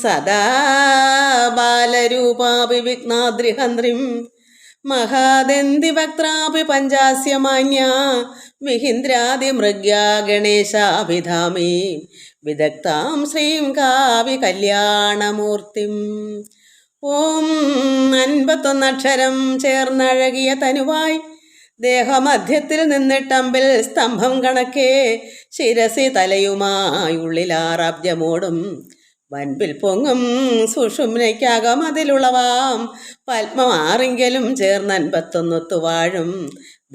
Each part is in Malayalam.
സദാ ബാലരൂപാപി വിഘ്നാദ്രിഹന്ത്രിം മഹാദന്തി വക്ത്രാപി പഞ്ചാസ്യമാന്യ വിഹിന്ദ്രാദിമൃഗ്യാ ഗണേശാഭിധാമി വിദഗ്ധാം ശ്രീം കാവി കല്യാണമൂർത്തിം. ഓം 51 അക്ഷരം ചേർന്നഴകിയ തനുവായി ദേഹമധ്യത്തിൽ നിന്നിട്ടമ്പിൽ സ്തംഭം കണക്കെ ശിരസി തലയുമായി ഉള്ളിലാറബ്ജമോടും വൻപിൽ പൊങ്ങും സുഷുമ്നയ്ക്കകമതിലുളവാം പത്മമാറിങ്കലും ചേർന്ന് 51 വാഴും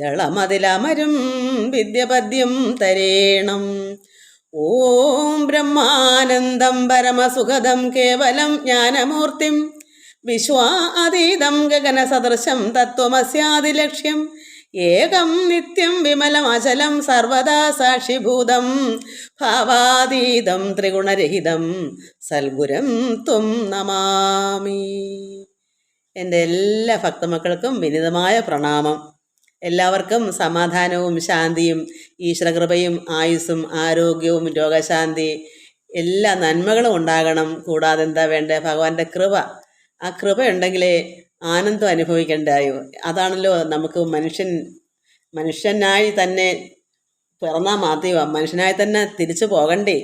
ദളമതിലമരും വിദ്യപദ്യം തരേണം. ഓം ബ്രഹ്മാനന്ദം പരമസുഖദം കേവലം ജ്ഞാനമൂർത്തിം വിശ്വാതീതം ഗഗനസദൃശം തത്വമസ്യാദിലക്ഷ്യം ഏകം നിത്യം വിമലമചലം സർവദാ സാക്ഷിഭൂതം ഭാവാതീതം ത്രിഗുണരഹിതം സൽഗുരം ത്വം നമാമി. എൻ്റെ എല്ലാ ഭക്തമക്കൾക്കും വിനിതമായ പ്രണാമം. എല്ലാവർക്കും സമാധാനവും ശാന്തിയും ഈശ്വരകൃപയും ആയുസ്സും ആരോഗ്യവും രോഗശാന്തി എല്ലാ നന്മകളും ഉണ്ടാകണം. കൂടാതെ എന്താ വേണ്ടേ? ഭഗവാന്റെ കൃപ. ആ കൃപയുണ്ടെങ്കിലേ ആനന്ദം അനുഭവിക്കേണ്ടായോ. അതാണല്ലോ നമുക്ക് മനുഷ്യനായി തന്നെ പിറന്നാൽ മാത്രമേ മനുഷ്യനായി തന്നെ തിരിച്ചു പോകണ്ടേ.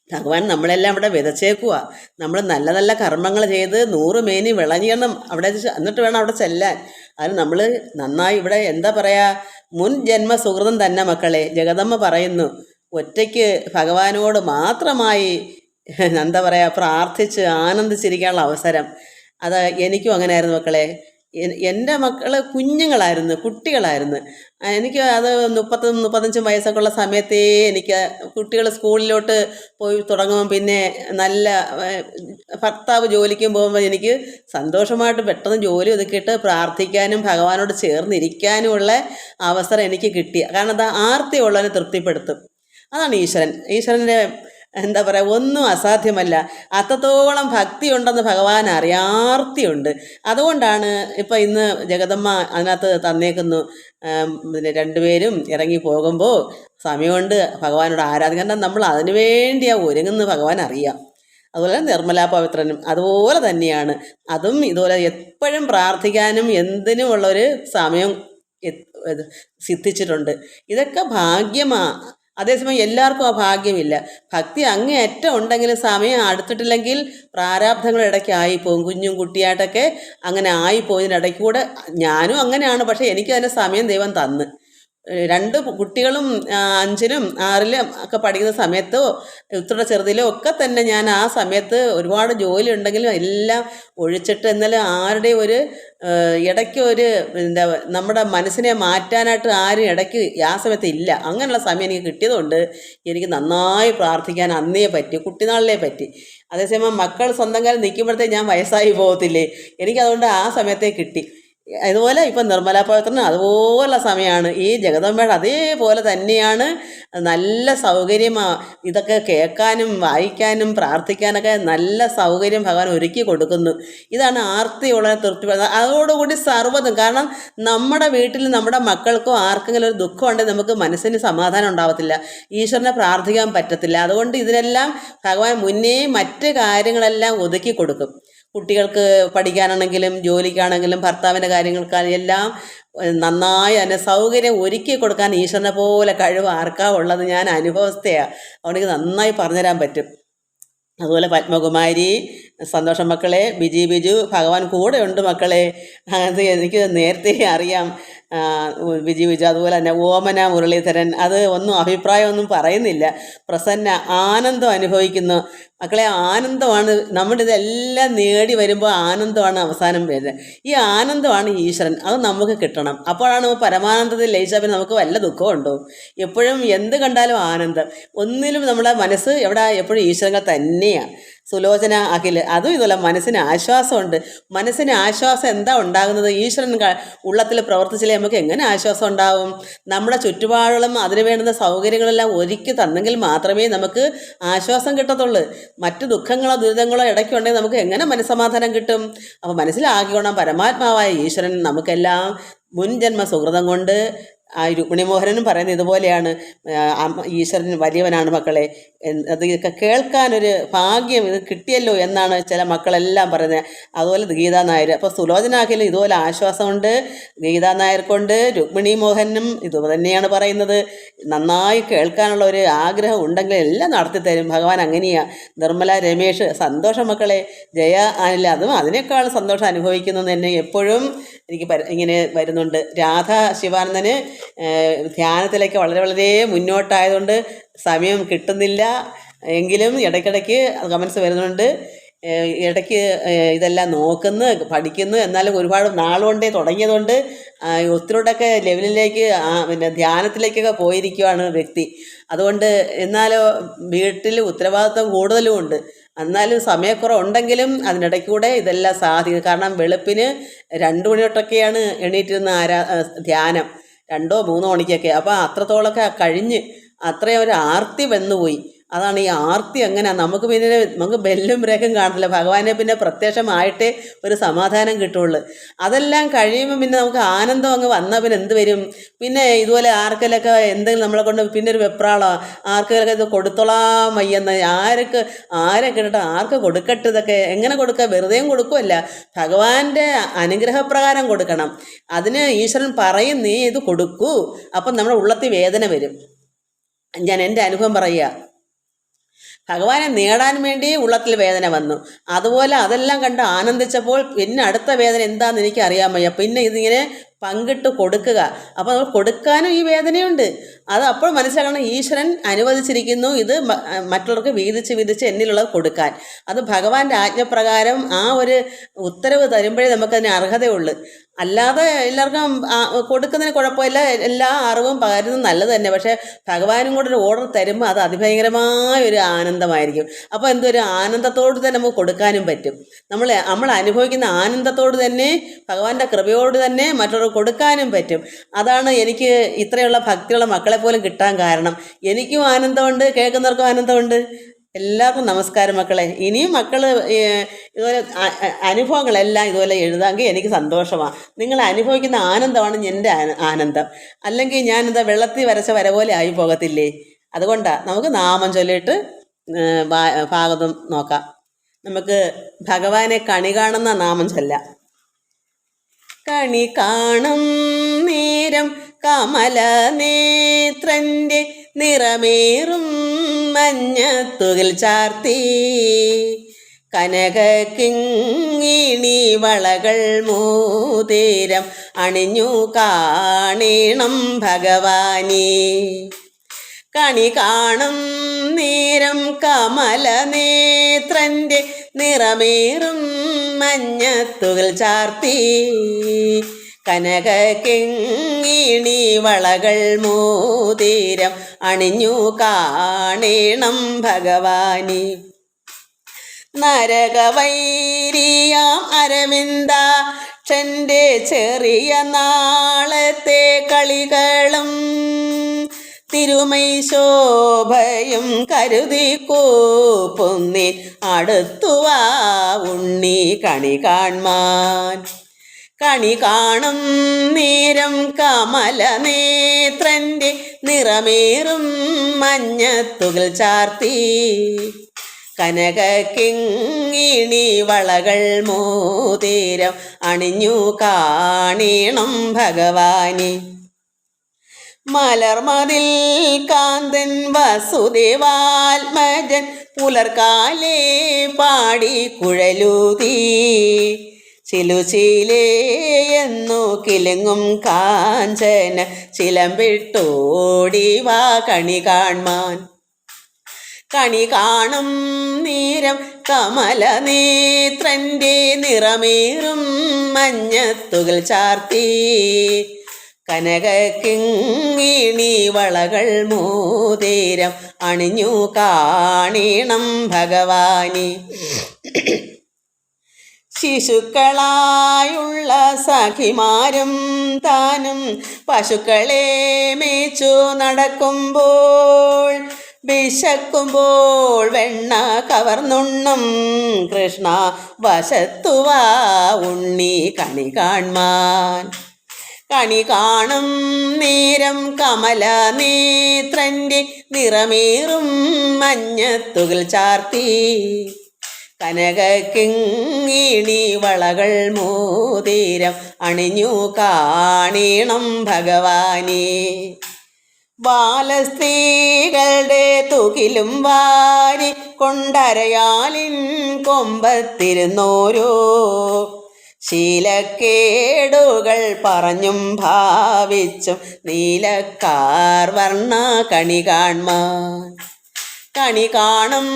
ഭഗവാൻ നമ്മളെല്ലാം ഇവിടെ വിതച്ചേക്കുക. നമ്മൾ നല്ല നല്ല കർമ്മങ്ങൾ ചെയ്ത് 100 മേനി വിളഞ്ഞണം അവിടെ, എന്നിട്ട് വേണം അവിടെ ചെല്ലാൻ. അത് നമ്മൾ നന്നായി ഇവിടെ എന്താ പറയുക, മുൻ ജന്മ സുഹൃതം തന്നെ മക്കളെ. ജഗദമ്മ പറയുന്നു, ഒറ്റയ്ക്ക് ഭഗവാനോട് മാത്രമായി എന്താ പറയുക പ്രാർത്ഥിച്ച് ആനന്ദിച്ചിരിക്കാനുള്ള അവസരം. അത് എനിക്കും അങ്ങനെയായിരുന്നു മക്കളെ. എൻ്റെ മക്കൾ കുഞ്ഞുങ്ങളായിരുന്നു, കുട്ടികളായിരുന്നു. എനിക്ക് അത് 30-35 വയസ്സൊക്കെ ഉള്ള സമയത്തേ എനിക്ക് കുട്ടികൾ സ്കൂളിലോട്ട് പോയി തുടങ്ങുമ്പോൾ പിന്നെ നല്ല ഭർത്താവ് ജോലിക്കും പോകുമ്പോൾ എനിക്ക് സന്തോഷമായിട്ട് പെട്ടെന്ന് ജോലി ഒതുക്കിയിട്ട് പ്രാർത്ഥിക്കാനും ഭഗവാനോട് ചേർന്നിരിക്കാനുമുള്ള അവസരം എനിക്ക് കിട്ടി. കാരണം അത് ആർത്തിയുള്ളവനെ തൃപ്തിപ്പെടുത്തും. അതാണ് ഈശ്വരൻ്റെ എന്താ പറയുക, ഒന്നും അസാധ്യമല്ല. അത്രത്തോളം ഭക്തി ഉണ്ടെന്ന് ഭഗവാൻ അറിയാർത്തിയുണ്ട്. അതുകൊണ്ടാണ് ഇപ്പം ഇന്ന് ജഗദമ്മ അതിനകത്ത് തന്നേക്കുന്നു, 2 പേരും ഇറങ്ങി പോകുമ്പോൾ സമയമുണ്ട് ഭഗവാനോട് ആരാധിക്കാൻ. നമ്മൾ അതിനു വേണ്ടിയാണ് ഒരുങ്ങുന്നത് ഭഗവാൻ അറിയാം. അതുപോലെ നിർമ്മലാ പവിത്രനും അതുപോലെ തന്നെയാണ്. അതും ഇതുപോലെ എപ്പോഴും പ്രാർത്ഥിക്കാനും എന്തിനുമുള്ളൊരു സമയം സിദ്ധിച്ചിട്ടുണ്ട്. ഇതൊക്കെ ഭാഗ്യമാണ്. അതേസമയം എല്ലാവർക്കും ആ ഭാഗ്യമില്ല. ഭക്തി അങ്ങേയറ്റം ഉണ്ടെങ്കിലും സമയം അടുത്തിട്ടില്ലെങ്കിൽ പ്രാരാബ്ധങ്ങൾ ഇടയ്ക്ക് ആയിപ്പോവും. കുഞ്ഞും കുട്ടിയായിട്ടൊക്കെ അങ്ങനെ ആയിപ്പോയതിനിടയ്ക്ക് കൂടെ ഞാനും അങ്ങനെയാണ്. പക്ഷേ എനിക്കതിന് സമയം ദൈവം തന്ന്. 2 കുട്ടികളും 5-ലും 6-ലും ഒക്കെ പഠിക്കുന്ന സമയത്തോ ഇത്ര ചെറുതിലോ ഒക്കെ തന്നെ ഞാൻ ആ സമയത്ത് ഒരുപാട് ജോലി ഉണ്ടെങ്കിലും എല്ലാം ഒഴിച്ചിട്ട് എന്നാലും ആരുടെയും ഒരു ഇടയ്ക്ക് ഒരു എന്താ നമ്മുടെ മനസ്സിനെ മാറ്റാനായിട്ട് ആരും ഇടയ്ക്ക് ആ സമയത്ത് ഇല്ല. അങ്ങനെയുള്ള സമയം എനിക്ക് കിട്ടിയതുകൊണ്ട് എനിക്ക് നന്നായി പ്രാർത്ഥിക്കാൻ അന്നേ പറ്റി, കുട്ടിനാളിലേ പറ്റി. അതേസമയം മക്കൾ സ്വന്തം കാലം നിൽക്കുമ്പോഴത്തേക്ക് ഞാൻ വയസ്സായി പോകത്തില്ലേ. എനിക്കതുകൊണ്ട് ആ സമയത്തേ കിട്ടി. അതുപോലെ ഇപ്പം നിർമ്മലാ പവിത്രന് അതുപോലെ സമയമാണ്. ഈ ജഗദമ്മയുടെ അതേപോലെ തന്നെയാണ്. നല്ല സൗകര്യമാണ്. ഇതൊക്കെ കേൾക്കാനും വായിക്കാനും പ്രാർത്ഥിക്കാനൊക്കെ നല്ല സൗകര്യം ഭഗവാൻ ഒരുക്കി കൊടുക്കുന്നു. ഇതാണ് ആർത്തിയുള്ള തൃപ്തിപ്പെടുന്നത്. അതോടുകൂടി സർവ്വതും. കാരണം നമ്മുടെ വീട്ടിൽ നമ്മുടെ മക്കൾക്കോ ആർക്കെങ്കിലും ഒരു ദുഃഖം ഉണ്ടെങ്കിൽ നമുക്ക് മനസ്സിന് സമാധാനം ഉണ്ടാവത്തില്ല, ഈശ്വരനെ പ്രാർത്ഥിക്കാൻ പറ്റത്തില്ല. അതുകൊണ്ട് ഇതിനെല്ലാം ഭഗവാൻ മുന്നേ മറ്റ് കാര്യങ്ങളെല്ലാം ഒതുക്കി കൊടുക്കും. കുട്ടികൾക്ക് പഠിക്കാനാണെങ്കിലും ജോലിക്കാണെങ്കിലും ഭർത്താവിൻ്റെ കാര്യങ്ങൾക്കാണെങ്കിലും എല്ലാം നന്നായി അതിനെ സൗകര്യം ഒരുക്കി കൊടുക്കാൻ ഈശ്വരനെ പോലെ കഴിവ് ആർക്കാ ഉള്ളത്? ഞാൻ അനുഭവസ്ഥയാണ്. അതുകൊണ്ട് നന്നായി പറഞ്ഞുതരാൻ പറ്റും. അതുപോലെ പത്മകുമാരി, സന്തോഷം മക്കളെ, ബിജു ഭഗവാൻ കൂടെ ഉണ്ട് മക്കളെ. അത് എനിക്ക് നേരത്തെ അറിയാം. ബിജു അതുപോലെ തന്നെ ഓമന മുരളീധരൻ, അത് ഒന്നും അഭിപ്രായമൊന്നും പറയുന്നില്ല. പ്രസന്ന ആനന്ദം അനുഭവിക്കുന്നു മക്കളെ. ആനന്ദമാണ് നമ്മുടെ ഇതെല്ലാം നേടി വരുമ്പോൾ ആനന്ദമാണ് അവസാനം വരുന്നത്. ഈ ആനന്ദമാണ് ഈശ്വരൻ. അത് നമുക്ക് കിട്ടണം. അപ്പോഴാണ് പരമാനന്ദത്തിൽ ലയിച്ചാൽ പിന്നെ നമുക്ക് വല്ല ദുഃഖമുണ്ടോ? എപ്പോഴും എന്ത് കണ്ടാലും ആനന്ദം. ഒന്നിലും നമ്മുടെ മനസ്സ് എവിടെ എപ്പോഴും ഈശ്വരങ്ങൾ തന്നെയാണ്. സുലോചന അഖിൽ അതും ഇതുപോലെ മനസ്സിന് ആശ്വാസമുണ്ട്. മനസ്സിന് ആശ്വാസം എന്താ ഉണ്ടാകുന്നത്? ഈശ്വരൻ ഉള്ളത്തിൽ പ്രവർത്തിച്ചില്ലേ നമുക്ക് എങ്ങനെ ആശ്വാസം ഉണ്ടാവും? നമ്മുടെ ചുറ്റുപാടുകളും അതിന് വേണ്ടുന്ന സൗകര്യങ്ങളെല്ലാം ഒരുക്കി തന്നെങ്കിൽ മാത്രമേ നമുക്ക് ആശ്വാസം കിട്ടത്തുള്ളൂ. മറ്റു ദുഃഖങ്ങളോ ദുരിതങ്ങളോ ഇടയ്ക്കുണ്ടെങ്കിൽ നമുക്ക് എങ്ങനെ മനസ്സമാധാനം കിട്ടും? അപ്പോൾ മനസ്സിലാക്കിക്കോണം, പരമാത്മാവായ ഈശ്വരൻ നമുക്കെല്ലാം മുൻജന്മ സുഹൃതം കൊണ്ട് ആ രുക്മിണിമോഹനനും പറയുന്നത് ഇതുപോലെയാണ്. ഈശ്വരൻ വലിയവനാണ് മക്കളെ, അതൊക്കെ കേൾക്കാനൊരു ഭാഗ്യം ഇത് കിട്ടിയല്ലോ എന്നാണ് ചില മക്കളെല്ലാം പറയുന്നത്. അതുപോലെ ഗീതാ നായർ. അപ്പോൾ സുലോചനാഖിലും ഇതുപോലെ ആശ്വാസമുണ്ട്, ഗീതാ നായർക്കുണ്ട്, രുക്മിണി മോഹനും ഇതുതന്നെയാണ് പറയുന്നത്. നന്നായി കേൾക്കാനുള്ള ഒരു ആഗ്രഹം ഉണ്ടെങ്കിൽ എല്ലാം നടത്തിത്തരും ഭഗവാൻ. അങ്ങനെയാണ്. നിർമ്മല രമേഷ്, സന്തോഷം മക്കളെ. ജയ ആനില്ല, അതും അതിനേക്കാൾ സന്തോഷം അനുഭവിക്കുന്നത് തന്നെ എപ്പോഴും എനിക്ക് ഇങ്ങനെ വരുന്നുണ്ട്. രാധ ശിവാനന്ദന് ധ്യാനത്തിലേക്ക് വളരെ വളരെ മുന്നോട്ടായതുകൊണ്ട് സമയം കിട്ടുന്നില്ല. എങ്കിലും ഇടയ്ക്കിടയ്ക്ക് കമൻസ് വരുന്നുണ്ട്. ഇടയ്ക്ക് ഇതെല്ലാം നോക്കുന്നു, പഠിക്കുന്നു. എന്നാലും ഒരുപാട് നാളുകൊണ്ടേ തുടങ്ങിയതുകൊണ്ട് ഒത്തിരിയോടൊക്കെ ലെവലിലേക്ക് പിന്നെ ധ്യാനത്തിലേക്കൊക്കെ പോയിരിക്കുവാണ് വ്യക്തി. അതുകൊണ്ട് എന്നാലോ വീട്ടിൽ ഉത്തരവാദിത്വം കൂടുതലും ഉണ്ട്. എന്നാലും സമയക്കുറവുണ്ടെങ്കിലും അതിനിടയ്ക്കൂടെ ഇതെല്ലാം സാധിക്കും. കാരണം വെളുപ്പിന് 2 മണി തൊട്ടൊക്കെയാണ് എണീറ്റിരുന്ന ധ്യാനം, 2-3 മണിക്കൊക്കെ. അപ്പോൾ അത്രത്തോളമൊക്കെ കഴിഞ്ഞ് അത്രയും ഒരു ആർത്തി വന്നുപോയി. അതാണ് ഈ ആർത്തി. അങ്ങനെ നമുക്ക് ബെല്ലും ബ്രേക്കും കാണത്തില്ല. ഭഗവാനെ പിന്നെ പ്രത്യക്ഷമായിട്ടേ ഒരു സമാധാനം കിട്ടുള്ളൂ. അതെല്ലാം കഴിയുമ്പോൾ പിന്നെ നമുക്ക് ആനന്ദം അങ്ങ് വന്നാൽ പിന്നെ എന്ത് വരും? പിന്നെ ഇതുപോലെ ആർക്കെങ്കിലൊക്കെ എന്തെങ്കിലും നമ്മളെ കൊണ്ട് പിന്നെ ഒരു വെപ്രാളോ, ആർക്കെങ്കിലൊക്കെ ഇത് കൊടുത്തോളാൻ വയ്യെന്ന്, ആരെ കേട്ടിട്ട് ആർക്ക് കൊടുക്കട്ടെ? ഇതൊക്കെ എങ്ങനെ കൊടുക്കുക? വെറുതെയും കൊടുക്കുമല്ല, ഭഗവാന്റെ അനുഗ്രഹപ്രകാരം കൊടുക്കണം. അതിന് ഈശ്വരൻ പറയും നീ ഇത് കൊടുക്കൂ. അപ്പം നമ്മുടെ ഉള്ളത്തിൽ വേദന വരും. ഞാൻ എൻ്റെ അനുഭവം പറയുക. ഭഗവാനെ നേടാൻ വേണ്ടി ഉള്ളത്തിൽ വേദന വന്നു. അതുപോലെ അതെല്ലാം കണ്ട് ആനന്ദിച്ചപ്പോൾ പിന്നെ അടുത്ത വേദന എന്താണെന്ന് എനിക്ക് അറിയാൻ വയ്യ. പിന്നെ ഇതിങ്ങനെ പങ്കിട്ട് കൊടുക്കുക. അപ്പോൾ നമ്മൾ കൊടുക്കാനും ഈ വേദനയുണ്ട്. അത് അപ്പോൾ മനസ്സിലാക്കണം, ഈശ്വരൻ അനുവദിച്ചിരിക്കുന്നു ഇത് മറ്റുള്ളവർക്ക് വീതിച്ച് എന്നിലുള്ളത് കൊടുക്കാൻ. അത് ഭഗവാന്റെ ആജ്ഞപ്രകാരം ആ ഒരു ഉത്തരവ് തരുമ്പോഴേ നമുക്കതിന് അർഹതയുള്ളൂ. അല്ലാതെ എല്ലാവർക്കും കൊടുക്കുന്നതിന് കുഴപ്പമില്ല, എല്ലാ അറിവും പകരുന്നത് നല്ലത് തന്നെ. പക്ഷേ ഭഗവാനും കൂടെ ഒരു ഓർഡർ തരുമ്പോൾ അത് അതിഭയങ്കരമായ ഒരു ആനന്ദമായിരിക്കും. അപ്പോൾ എന്തൊരു ആനന്ദത്തോട് തന്നെ നമുക്ക് കൊടുക്കാനും പറ്റും. നമ്മൾ അനുഭവിക്കുന്ന ആനന്ദത്തോട് തന്നെ, ഭഗവാന്റെ കൃപയോട് തന്നെ മറ്റുള്ളവർ കൊടുക്കാനും പറ്റും. അതാണ് എനിക്ക് ഇത്രയുള്ള ഭക്തിയുള്ള മക്കളെ പോലും കിട്ടാൻ കാരണം. എനിക്കും ആനന്ദമുണ്ട്, കേൾക്കുന്നവർക്കും ആനന്ദമുണ്ട്. എല്ലാവർക്കും നമസ്കാരം മക്കളെ. ഇനിയും മക്കൾ ഇതുപോലെ അനുഭവങ്ങളെല്ലാം ഇതുപോലെ എഴുതാമെങ്കിൽ എനിക്ക് സന്തോഷമാണ്. നിങ്ങൾ അനുഭവിക്കുന്ന ആനന്ദമാണ് എൻ്റെ ആനന്ദം. അല്ലെങ്കിൽ ഞാനെന്താ വെള്ളത്തിൽ വരച്ച വര പോലെ ആയി പോകത്തില്ലേ? അതുകൊണ്ടാണ് നമുക്ക് നാമം ചൊല്ലിയിട്ട് ഭാഗത്തും നോക്കാം. നമുക്ക് ഭഗവാനെ കണി കാണുന്ന നാമം ചൊല്ലാം. കണി കാണും നേരം കമല നേത്രൻ്റെ നിറമേറും മഞ്ഞത്തുകിൽ ചാർത്തി, കനക കിങ്ങിണി വളകൾ മോതിരം അണിഞ്ഞു കാണണം ഭഗവാനേ. കണി കാണും നേരം കമല നേത്രൻ്റെ നിറമേറും മഞ്ഞത്തുകിൽ ചാർത്തി, കനക കിങ്ങിണി വളകൾ മോതിരം അണിഞ്ഞു കാണണം ഭഗവാനേ. നരകവൈരിയാം അരവിന്ദാക്ഷൻ്റെ ചെറിയ നാളത്തെ കളികളും തിരുമൈ ശോഭയും കരുതി കൂപ്പുന്നി അടുത്തുവാ ഉണ്ണി കണി കാൺമാൻ. കണി കാണും നേരം കമല നേത്രൻ്റെ നിറമേറും മഞ്ഞത്തുകിൽ ചാർത്തി, കനക കിങ്ങിണി വളകൾ മോതിരം അണിഞ്ഞു കാണണം ഭഗവാനെ. മലർമതിൽ കാന്തൻ വസുദേവാത്മജൻ പുലർക്കാലേ പാടി കുഴലൂതി, ചിലുചിലേ എന്നു കിലുങ്ങും കാഞ്ചന ചിലമ്പിട്ടോടി വാ കണി കാൺമാൻ. കണി കാണും നേരം കമല നേത്രൻ്റെ നിറമേറും മഞ്ഞത്തുകിൽ ചാർത്തി, കനക കിങ്ങിണി വളകൾ മോതിരം അണിഞ്ഞു കാണണം ഭഗവാനെ. ശിശുക്കളായുള്ള സഖിമാരും താനും പശുക്കളെ മേച്ചു നടക്കുമ്പോൾ, വിശക്കുമ്പോൾ വെണ്ണ കവർന്നുണ്ണും കൃഷ്ണ വശത്തുവാ ഉണ്ണി കണി കാൺമാൻ. കണി കാണും നേരം കമല നേത്രൻ്റെ നിറമേറും മഞ്ഞത്തുകിൽ ചാർത്തി കനകക്കിങ്ങിണി വളകൾ മോതിരം അണിഞ്ഞു കാണീണം ഭഗവാനെ. ബാലസ്ത്രീകളുടെ തുകിലും വാരി കൊണ്ടരയാലിൻ കൊമ്പത്തിരുന്നോരോ ശീലക്കേടുകൾ പറഞ്ഞും ഭാവിച്ചും നീലക്കാർ വർണ്ണ കണി കാൺമാൻ. കണി കാണും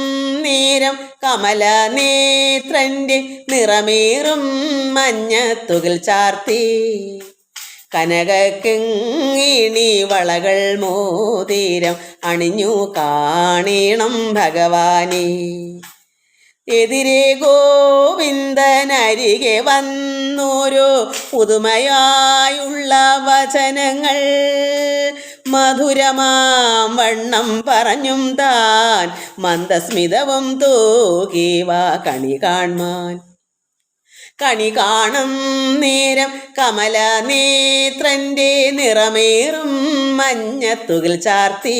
നേരം കമല നേത്രൻ്റെ നിറമേറും മഞ്ഞത്തുകിൽ ചാർത്തി കനകക്കിങ്ങിണി വളകൾ മോതിരം അണിഞ്ഞു കാണീണം ഭഗവാനെ. എതിരെ ഗോവിന്ദനരികെ വന്നോരോ പുതുമയായുള്ള വചനങ്ങൾ മധുരമാം വണ്ണം പറഞ്ഞും താൻ മന്ദസ്മിതവും തൂകിവ കണി കാൺമാൻ. കണി കാണും നേരം കമല നേത്രൻ്റെ നിറമേറും മഞ്ഞത്തുകിൽ ചാർത്തി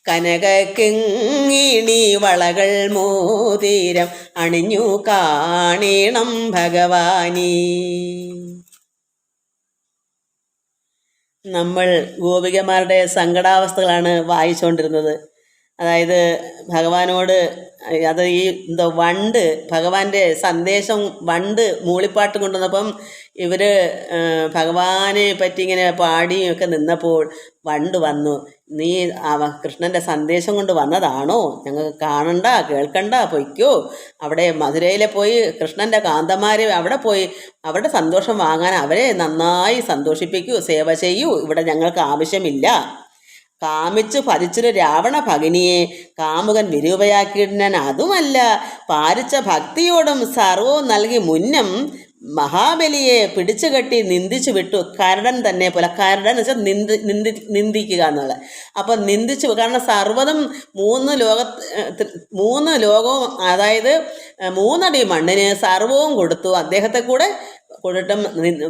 കനകക്കിങ്ങിണി വളകൾ മോതിരം അണിഞ്ഞു കാണീണം ഭഗവാനെ. നമ്മൾ ഗോപികമാരുടെ സങ്കടാവസ്ഥകളാണ് വായിച്ചുകൊണ്ടിരുന്നത്. അതായത് ഭഗവാനോട് അത് ഈ എന്തോ വണ്ട് ഭഗവാന്റെ സന്ദേശം വണ്ട് മൂളിപ്പാട്ട് കൊണ്ടുവന്നപ്പം ഇവർ ഭഗവാനെ പറ്റി ഇങ്ങനെ പാടിയും ഒക്കെ നിന്നപ്പോൾ വണ്ട് വന്നു, നീ കൃഷ്ണൻ്റെ സന്ദേശം കൊണ്ട് വന്നതാണോ? ഞങ്ങൾക്ക് കാണണ്ട കേൾക്കണ്ട, പൊയ്ക്കോ. അവിടെ മധുരയിലെ പോയി കൃഷ്ണൻ്റെ കാന്തമാരെ അവിടെ പോയി അവരുടെ സന്തോഷം വാങ്ങാൻ അവരെ നന്നായി സന്തോഷിപ്പിക്കൂ, സേവ ചെയ്യൂ. ഇവിടെ ഞങ്ങൾക്ക് ആവശ്യമില്ല. കാമിച്ചു ഭജിച്ചൊരു രാവണ ഭഗിനിയെ കാമുകൻ വിരൂപയാക്കിയിടാൻ, അതുമല്ല പാരിച്ച ഭക്തിയോടും സർവവും നൽകി മുന്നം മഹാബലിയെ പിടിച്ചുകെട്ടി നിന്ദിച്ചു വിട്ടു. കരടൻ തന്നെ പോലെ, കരടൻ എന്ന് വെച്ചാൽ നിന്ദിക്കുക എന്നുള്ളത്. അപ്പം നിന്ദിച്ചു, കാരണം സർവ്വതും മൂന്ന് ലോകവും, അതായത് 3 അടി മണ്ണിന് സർവവും കൊടുത്തു. അദ്ദേഹത്തെ കൂടെ കൊണ്ടിട്ടും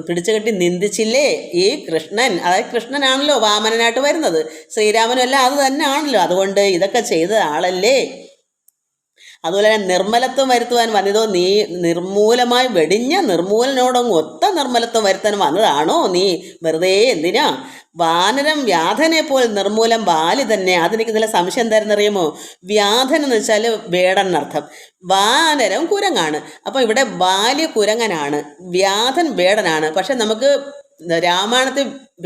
പിടിച്ചുകെട്ടി നിന്ദിച്ചില്ലേ ഈ കൃഷ്ണൻ. അതായത് കൃഷ്ണനാണല്ലോ വാമനനായിട്ട് വരുന്നത്, ശ്രീരാമനും എല്ലാം അത് തന്നെ ആണല്ലോ. അതുകൊണ്ട് ഇതൊക്കെ ചെയ്ത ആളല്ലേ. അതുപോലെ തന്നെ നിർമ്മലത്വം വരുത്തുവാൻ വന്നതോ നീ നിർമൂലമായി വെടിഞ്ഞ നിർമൂലനോടൊന്നും ഒത്ത നിർമ്മലത്വം വരുത്താൻ വന്നതാണോ നീ? വെറുതെ എന്തിനാ? വാനരം വ്യാധനെ പോലെ നിർമൂലം ബാലി തന്നെ. അതെനിക്ക് നല്ല സംശയം തരുന്നറിയുമോ? വ്യാധൻ എന്ന് വെച്ചാൽ വേടൻ എന്നർത്ഥം, വാനരം കുരങ്ങാണ്. അപ്പം ഇവിടെ ബാലി കുരങ്ങനാണ്, വ്യാധൻ വേടനാണ്. പക്ഷെ നമുക്ക് രാമായണത്തിൽ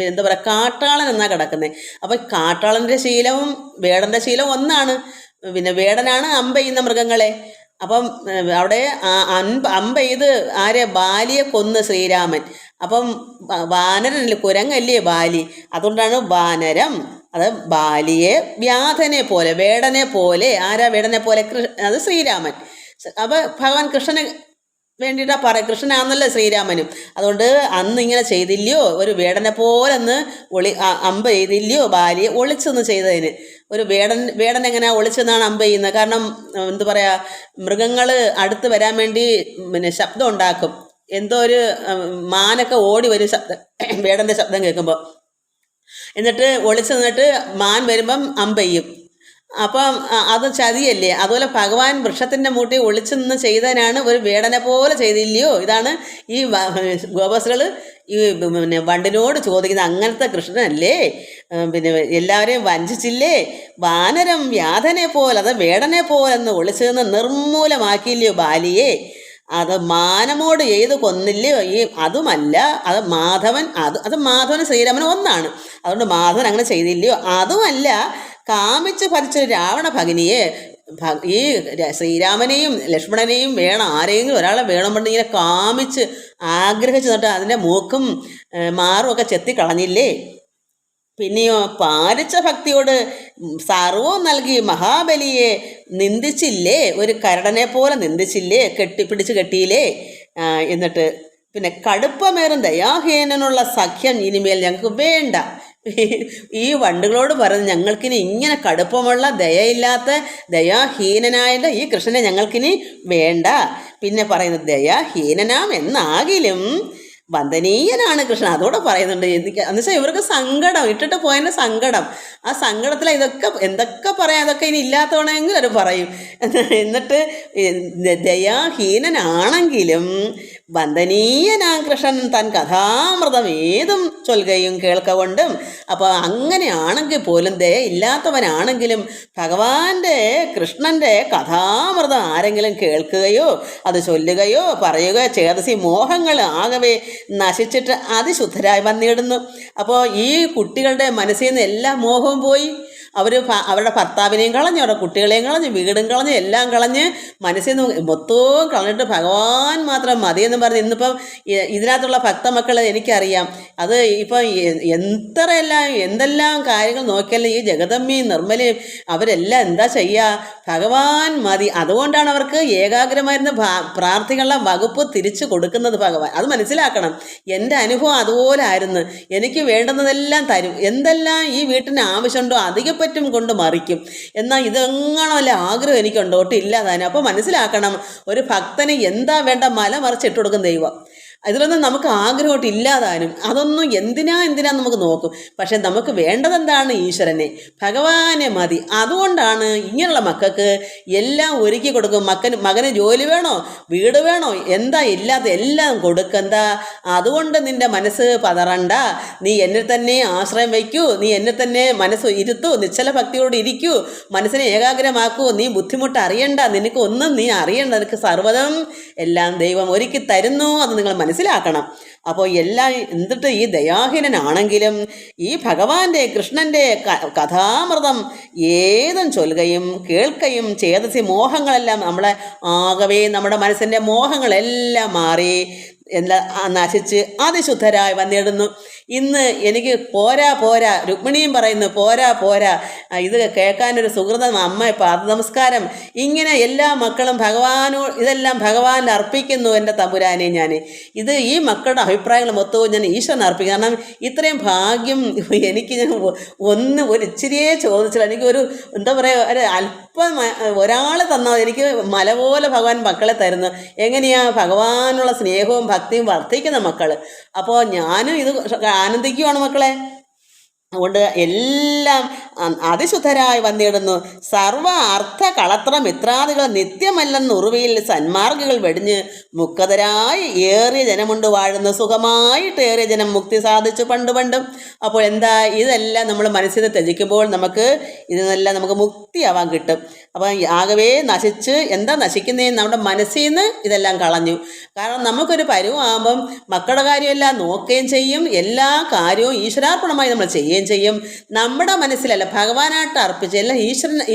എന്താ പറയുക, കാട്ടാളൻ എന്നാണ് കിടക്കുന്നത്. അപ്പം കാട്ടാളൻ്റെ ശീലവും വേടൻ്റെ ശീലവും ഒന്നാണ്. പിന്നെ വേടനാണ് അമ്പ ചെയ്യുന്ന മൃഗങ്ങളെ. അപ്പം അവിടെ അമ്പെയ്ത് ആരെ? ബാലിയെ കൊന്ന് ശ്രീരാമൻ. അപ്പം വാനരനല്ലേ, കുരങ്ങല്ലേ ബാലി, അതുകൊണ്ടാണ് വാനരം. അത് ബാലിയെ വ്യാധനെ പോലെ, വേടനെ പോലെ. ആരാ വേടനെ പോലെ? അത് ശ്രീരാമൻ. അപ്പം ഭഗവാൻ കൃഷ്ണനെ വേണ്ടിയിട്ടാണ് കൃഷ്ണനാണെന്നല്ലേ ശ്രീരാമനും. അതുകൊണ്ട് അന്ന് ഇങ്ങനെ ചെയ്തില്ലയോ, ഒരു വേടനെ പോലെ ഒന്ന് അമ്പ് ചെയ്തില്ലയോ ബാലിയെ, ഒളിച്ചൊന്ന് ചെയ്തതിന്. ഒരു വേടൻ എങ്ങനെയാണ് ഒളിച്ചെന്നാണ് അമ്പ് ചെയ്യുന്നത്? കാരണം എന്താ പറയുക, മൃഗങ്ങൾ അടുത്ത് വരാൻ വേണ്ടി പിന്നെ ശബ്ദം ഉണ്ടാക്കും. എന്തോ ഒരു മാനൊക്കെ ഓടി വരും ശബ്ദം, വേടൻ്റെ ശബ്ദം കേൾക്കുമ്പോൾ. എന്നിട്ട് ഒളിച്ചു നിന്നിട്ട് മാൻ വരുമ്പം അമ്പ് ചെയ്യും. അപ്പം അത് ചതിയല്ലേ. അതുപോലെ ഭഗവാൻ വൃക്ഷത്തിൻ്റെ മൂട്ടി ഒളിച്ചു നിന്ന് ചെയ്തതിനാണ് ഒരു വേടനെ പോലെ ചെയ്തില്ലയോ. ഇതാണ് ഈ ഗോപസുകൾ ഈ പിന്നെ വണ്ടിനോട് ചോദിക്കുന്നത്. അങ്ങനത്തെ കൃഷ്ണനല്ലേ, പിന്നെ എല്ലാവരെയും വഞ്ചിച്ചില്ലേ? വാനരം വ്യാധനെ പോലെ, അത് വേടനെ പോലെന്ന് ഒളിച്ചു നിന്ന് നിർമൂലമാക്കിയില്ലയോ ബാലിയെ? അത് മാനമോട് ചെയ്ത് കൊന്നില്ലയോ? അതുമല്ല, അത് മാധവൻ, അത് മാധവന് ശ്രീരാമനും ഒന്നാണ്. അതുകൊണ്ട് മാധവൻ അങ്ങനെ ചെയ്തില്ലയോ? അതുമല്ല, കാമിച്ച് ഭരിച്ചൊരു രാവണ ഭഗിനിയെ, ഈ ശ്രീരാമനെയും ലക്ഷ്മണനെയും വേണം, ആരെങ്കിലും ഒരാളെ വേണം പറഞ്ഞ് ഇങ്ങനെ കാമിച്ച് ആഗ്രഹിച്ച് നിന്നിട്ട് അതിൻ്റെ മൂക്കും മാറും ഒക്കെ ചെത്തിക്കളഞ്ഞില്ലേ? പിന്നെയോ പാലിച്ച ഭക്തിയോട് സർവവും നൽകി മഹാബലിയെ നിന്ദിച്ചില്ലേ? ഒരു കരടനെ പോലെ നിന്ദിച്ചില്ലേ? പിടിച്ച് കെട്ടിയില്ലേ? എന്നിട്ട് പിന്നെ കടുപ്പമേറും ദയാഹീനനുള്ള സഖ്യം ഇനിമേൽ ഞങ്ങൾക്ക് വേണ്ട. ഈ വണ്ടുകളോട് പറഞ്ഞ് ഞങ്ങൾക്കിനി ഇങ്ങനെ കടുപ്പമുള്ള ദയയില്ലാത്ത ദയാഹീനനായ ഈ കൃഷ്ണനെ ഞങ്ങൾക്കിനി വേണ്ട. പിന്നെ പറയുന്നത്, ദയാഹീനനാം എന്നാകിലും വന്ദനീയനാണ് കൃഷ്ണൻ. അതോടെ പറയുന്നുണ്ട്. എനിക്ക് എന്ന് വെച്ചാൽ ഇവർക്ക് സങ്കടം, ഇട്ടിട്ട് പോയതിൻ്റെ സങ്കടം. ആ സങ്കടത്തിൽ ഇതൊക്കെ എന്തൊക്കെ പറയാം, അതൊക്കെ ഇനി ഇല്ലാത്തവണെങ്കിൽ അവർ പറയും. എന്നിട്ട് ദയാഹീനനാണെങ്കിലും വന്ദനീയനാ കൃഷ്ണൻ തൻ കഥാമൃതം ഏതും ചൊൽകയും കേൾക്കൊണ്ടും. അപ്പോൾ അങ്ങനെയാണെങ്കിൽ പോലും ദയ ഇല്ലാത്തവനാണെങ്കിലും ഭഗവാന്റെ കൃഷ്ണൻ്റെ കഥാമൃതം ആരെങ്കിലും കേൾക്കുകയോ അത് ചൊല്ലുകയോ പറയുകയോ ചേതസി മോഹങ്ങൾ ആകവേ നശിച്ചിട്ട് അതിശുദ്ധരായി വന്നിടുന്നു. അപ്പോൾ ഈ കുട്ടികളുടെ മനസ്സിൽ നിന്ന് എല്ലാ മോഹവും പോയി. അവർ അവരുടെ ഭർത്താവിനെയും കളഞ്ഞ് അവരുടെ കുട്ടികളെയും കളഞ്ഞ് വീടും കളഞ്ഞ് എല്ലാം കളഞ്ഞ് മനസ്സിൽ നിന്ന് മൊത്തവും കളഞ്ഞിട്ട് ഭഗവാൻ മാത്രം മതിയെന്ന് പറഞ്ഞ് ഇന്നിപ്പം ഇതിനകത്തുള്ള ഭക്തമക്കൾ എനിക്കറിയാം. അത് ഇപ്പം എന്തെല്ലാം കാര്യങ്ങൾ നോക്കിയാലും ഈ ജഗദമ്മയും നിർമ്മലയും അവരെല്ലാം എന്താ ചെയ്യുക, ഭഗവാൻ മതി. അതുകൊണ്ടാണ് അവർക്ക് ഏകാഗ്രമായിരുന്ന പ്രാർത്ഥികളുടെ വകുപ്പ് തിരിച്ചു കൊടുക്കുന്നത് ഭഗവാൻ. അത് മനസ്സിലാക്കണം. എൻ്റെ അനുഭവം അതുപോലെ ആയിരുന്നു. എനിക്ക് വേണ്ടുന്നതെല്ലാം തരും, എന്തെല്ലാം ഈ വീട്ടിന് ആവശ്യമുണ്ടോ അധികപ്പറ്റും കൊണ്ട് മറിക്കും. എന്നാൽ ഇതെങ്ങാണല്ല ആഗ്രഹം എനിക്കുണ്ടോ ഒട്ടില്ലാതാനും. അപ്പോൾ മനസ്സിലാക്കണം, ഒരു ഭക്തന് എന്താ വേണ്ട മല മറിച്ചിട്ട് കൊടുക്കും ദൈവം. ഇതിലൊന്നും നമുക്ക് ആഗ്രഹമായിട്ട് ഇല്ലാതാനും. അതൊന്നും എന്തിനാ നമുക്ക് നോക്കും. പക്ഷെ നമുക്ക് വേണ്ടതെന്താണ്? ഈശ്വരനെ, ഭഗവാനെ മതി. അതുകൊണ്ടാണ് ഇങ്ങനെയുള്ള മക്കൾക്ക് എല്ലാം ഒരുക്കി കൊടുക്കും. മകന് ജോലി വേണോ, വീട് വേണോ, എന്താ ഇല്ലാത്ത എല്ലാം കൊടുക്കെന്താ. അതുകൊണ്ട് നിൻ്റെ മനസ്സ് പതറണ്ട, നീ എന്നിൽ തന്നെ ആശ്രയം വയ്ക്കൂ, നീ എന്നിൽ തന്നെ മനസ്സ് ഇരുത്തൂ, നിശ്ചല ഭക്തിയോട് ഇരിക്കൂ, മനസ്സിനെ ഏകാഗ്രമാക്കൂ. നീ ബുദ്ധിമുട്ട് അറിയണ്ട, നിനക്ക് ഒന്നും നീ അറിയണ്ട, നിനക്ക് സർവ്വതും എല്ലാം ദൈവം ഒരുക്കി തരുന്നു. അത് നിങ്ങൾ മനസ്സിലാക്കണം. അപ്പോൾ എല്ലാം എന്നിട്ട് ഈ ദയാഹീനനാണെങ്കിലും ഈ ഭഗവാന്റെ കൃഷ്ണൻ്റെ കഥാമൃതം ഏതും ചൊല്ലുകയും കേൾക്കുകയും ചേതസി മോഹങ്ങളെല്ലാം ആകവേ നമ്മുടെ മനസ്സിൻ്റെ മോഹങ്ങളെല്ലാം മാറി നശിച്ച് അതിശുദ്ധരായി വന്നിടുന്നു. ഇന്ന് എനിക്ക് പോരാ രുക്മിണിയും പറയുന്നു പോരാ ഇത് കേൾക്കാനൊരു സുഹൃതം, അമ്മ പാദ നമസ്കാരം, ഇങ്ങനെ എല്ലാ മക്കളും ഇതെല്ലാം ഭഗവാനിൽ അർപ്പിക്കുന്നു. എൻ്റെ തമ്പുരാനെ ഇത് ഈ മക്കളുടെ അഭിപ്രായങ്ങൾ മൊത്തവും ഞാൻ ഈശ്വരൻ അർപ്പിക്കും. കാരണം ഇത്രയും ഭാഗ്യം എനിക്ക് ഞാൻ ഒരു ഇച്ചിരിയേ ചോദിച്ചില്ല. എനിക്കൊരു എന്താ പറയുക, ഒരു അല്പം ഒരാൾ തന്നാൽ എനിക്ക് മല പോലെ ഭഗവാൻ മക്കളെ തരുന്നു. എങ്ങനെയാ ഭഗവാനുള്ള സ്നേഹവും ഭക്തിയും വർദ്ധിക്കുന്ന മക്കൾ. അപ്പോൾ ഞാനും ഇത് ആനന്ദിക്കുകയാണ് മക്കളെ. അതുകൊണ്ട് എല്ലാം അതിശുദ്ധരായി വന്നിടുന്നു. സർവ അർത്ഥ കളത്ര മിത്രാദികൾ നിത്യമല്ലെന്ന് ഉറുവിയിൽ സന്മാർഗികൾ വെടിഞ്ഞ് മുക്തരായി ഏറിയ ജനമുണ്ട് വാഴുന്നു. സുഖമായിട്ട് ഏറിയ ജനം മുക്തി സാധിച്ചു പണ്ടും. അപ്പോൾ എന്താ, ഇതെല്ലാം നമ്മൾ മനസ്സിൽ നിന്ന് ത്യജിക്കുമ്പോൾ ഇതിനെല്ലാം നമുക്ക് മുക്തിയാവാൻ കിട്ടും. അപ്പം ആകവേ നശിച്ച് എന്താ നശിക്കുന്നതെന്ന് നമ്മുടെ മനസ്സിൽ നിന്ന് ഇതെല്ലാം കളഞ്ഞു. കാരണം നമുക്കൊരു പരുവാകുമ്പം മക്കളുടെ കാര്യമെല്ലാം നോക്കുകയും ചെയ്യും, എല്ലാ കാര്യവും ഈശ്വരാർപ്പണമായി നമ്മൾ ചെയ്യുകയും ചെയ്യും. നമ്മുടെ മനസ്സിലല്ല, ഭഗവാനായിട്ട് അർപ്പിച്ച് എല്ലാം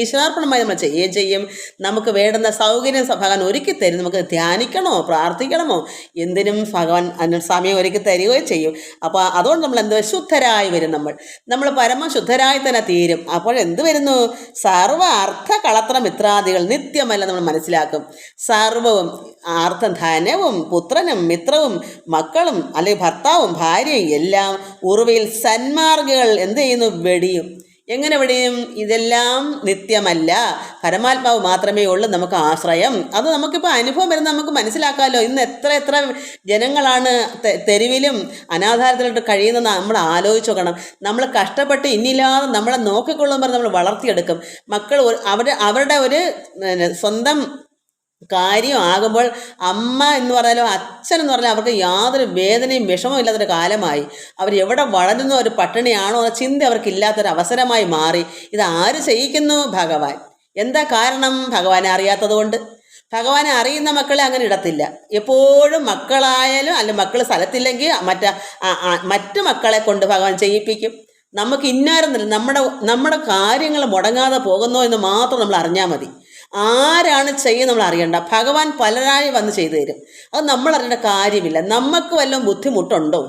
ഈശ്വരാർപ്പണമായി നമ്മൾ ചെയ്യുകയും ചെയ്യും. നമുക്ക് വേണ്ടുന്ന സൗകര്യം ഭഗവാൻ ഒരുക്കി തരും. നമുക്ക് ധ്യാനിക്കണമോ പ്രാർത്ഥിക്കണമോ എന്തിനും ഭഗവാൻ അതിന് സമയം ഒരുക്കി തരികയും ചെയ്യും. അപ്പോൾ അതുകൊണ്ട് നമ്മൾ ശുദ്ധരായി വരും. നമ്മൾ പരമശുദ്ധരായി തന്നെ തീരും. അപ്പോൾ എന്ത് വരുന്നു? സർവ അർത്ഥ കളത്ര മിത്രാദികൾ നിത്യമല്ല നമ്മൾ മനസ്സിലാക്കും. സർവവും അർത്ഥം, ധനവും പുത്രനും മിത്രവും മക്കളും അല്ലെങ്കിൽ ഭർത്താവും ഭാര്യയും എല്ലാം ഉറുവയിൽ സന്മാർഗികൾ എന്ത് ചെയ്യുന്നു? വെടിയും. എങ്ങനെ വെടിയും? ഇതെല്ലാം നിത്യമല്ല, പരമാത്മാവ് മാത്രമേ ഉള്ളൂ നമുക്ക് ആശ്രയം. അത് നമുക്കിപ്പോൾ അനുഭവം വരുന്ന നമുക്ക് മനസ്സിലാക്കാമല്ലോ. ഇന്ന് എത്ര ജനങ്ങളാണ് തെരുവിലും അനാഥാരത്തിലോട്ട് കഴിയുന്നതെന്ന് നമ്മൾ ആലോചിച്ച് നോക്കണം. നമ്മൾ കഷ്ടപ്പെട്ട് ഇന്നില്ലാതെ നമ്മളെ നോക്കിക്കൊള്ളുമ്പോൾ നമ്മൾ വളർത്തിയെടുക്കും. മക്കൾ അവരുടെ ഒരു സ്വന്തം കാര്യമാകുമ്പോൾ അമ്മ എന്ന് പറഞ്ഞാലോ അച്ഛൻ എന്ന് പറഞ്ഞാൽ അവർക്ക് യാതൊരു വേദനയും വിഷമവും ഇല്ലാത്തൊരു കാലമായി. അവർ എവിടെ വളരുന്നോ ഒരു പട്ടിണിയാണോ എന്ന ചിന്ത അവർക്കില്ലാത്തൊരു അവസരമായി മാറി. ഇത് ആര് ചെയ്യിക്കുന്നു? ഭഗവാൻ. എന്താ കാരണം? ഭഗവാനെ അറിയാത്തത് കൊണ്ട്. ഭഗവാനെ അറിയുന്ന മക്കളെ അങ്ങനെ ഇടത്തില്ല. എപ്പോഴും മക്കളായാലും അല്ല മക്കൾ സ്ഥലത്തില്ലെങ്കിൽ മറ്റു മക്കളെ കൊണ്ട് ഭഗവാൻ ചെയ്യിപ്പിക്കും. നമുക്ക് ഇന്നാരെന്നില്ല, നമ്മുടെ കാര്യങ്ങൾ മുടങ്ങാതെ പോകുന്നോ എന്ന് മാത്രം നമ്മൾ അറിഞ്ഞാൽ മതി. ആരാണ് ചെയ്യുന്നത് നമ്മൾ അറിയണ്ട. ഭഗവാൻ പലരായി വന്ന് ചെയ്തു തരും. അത് നമ്മൾ അറിയേണ്ട കാര്യമില്ല. നമുക്ക് വല്ലതും ബുദ്ധിമുട്ടുണ്ടോ?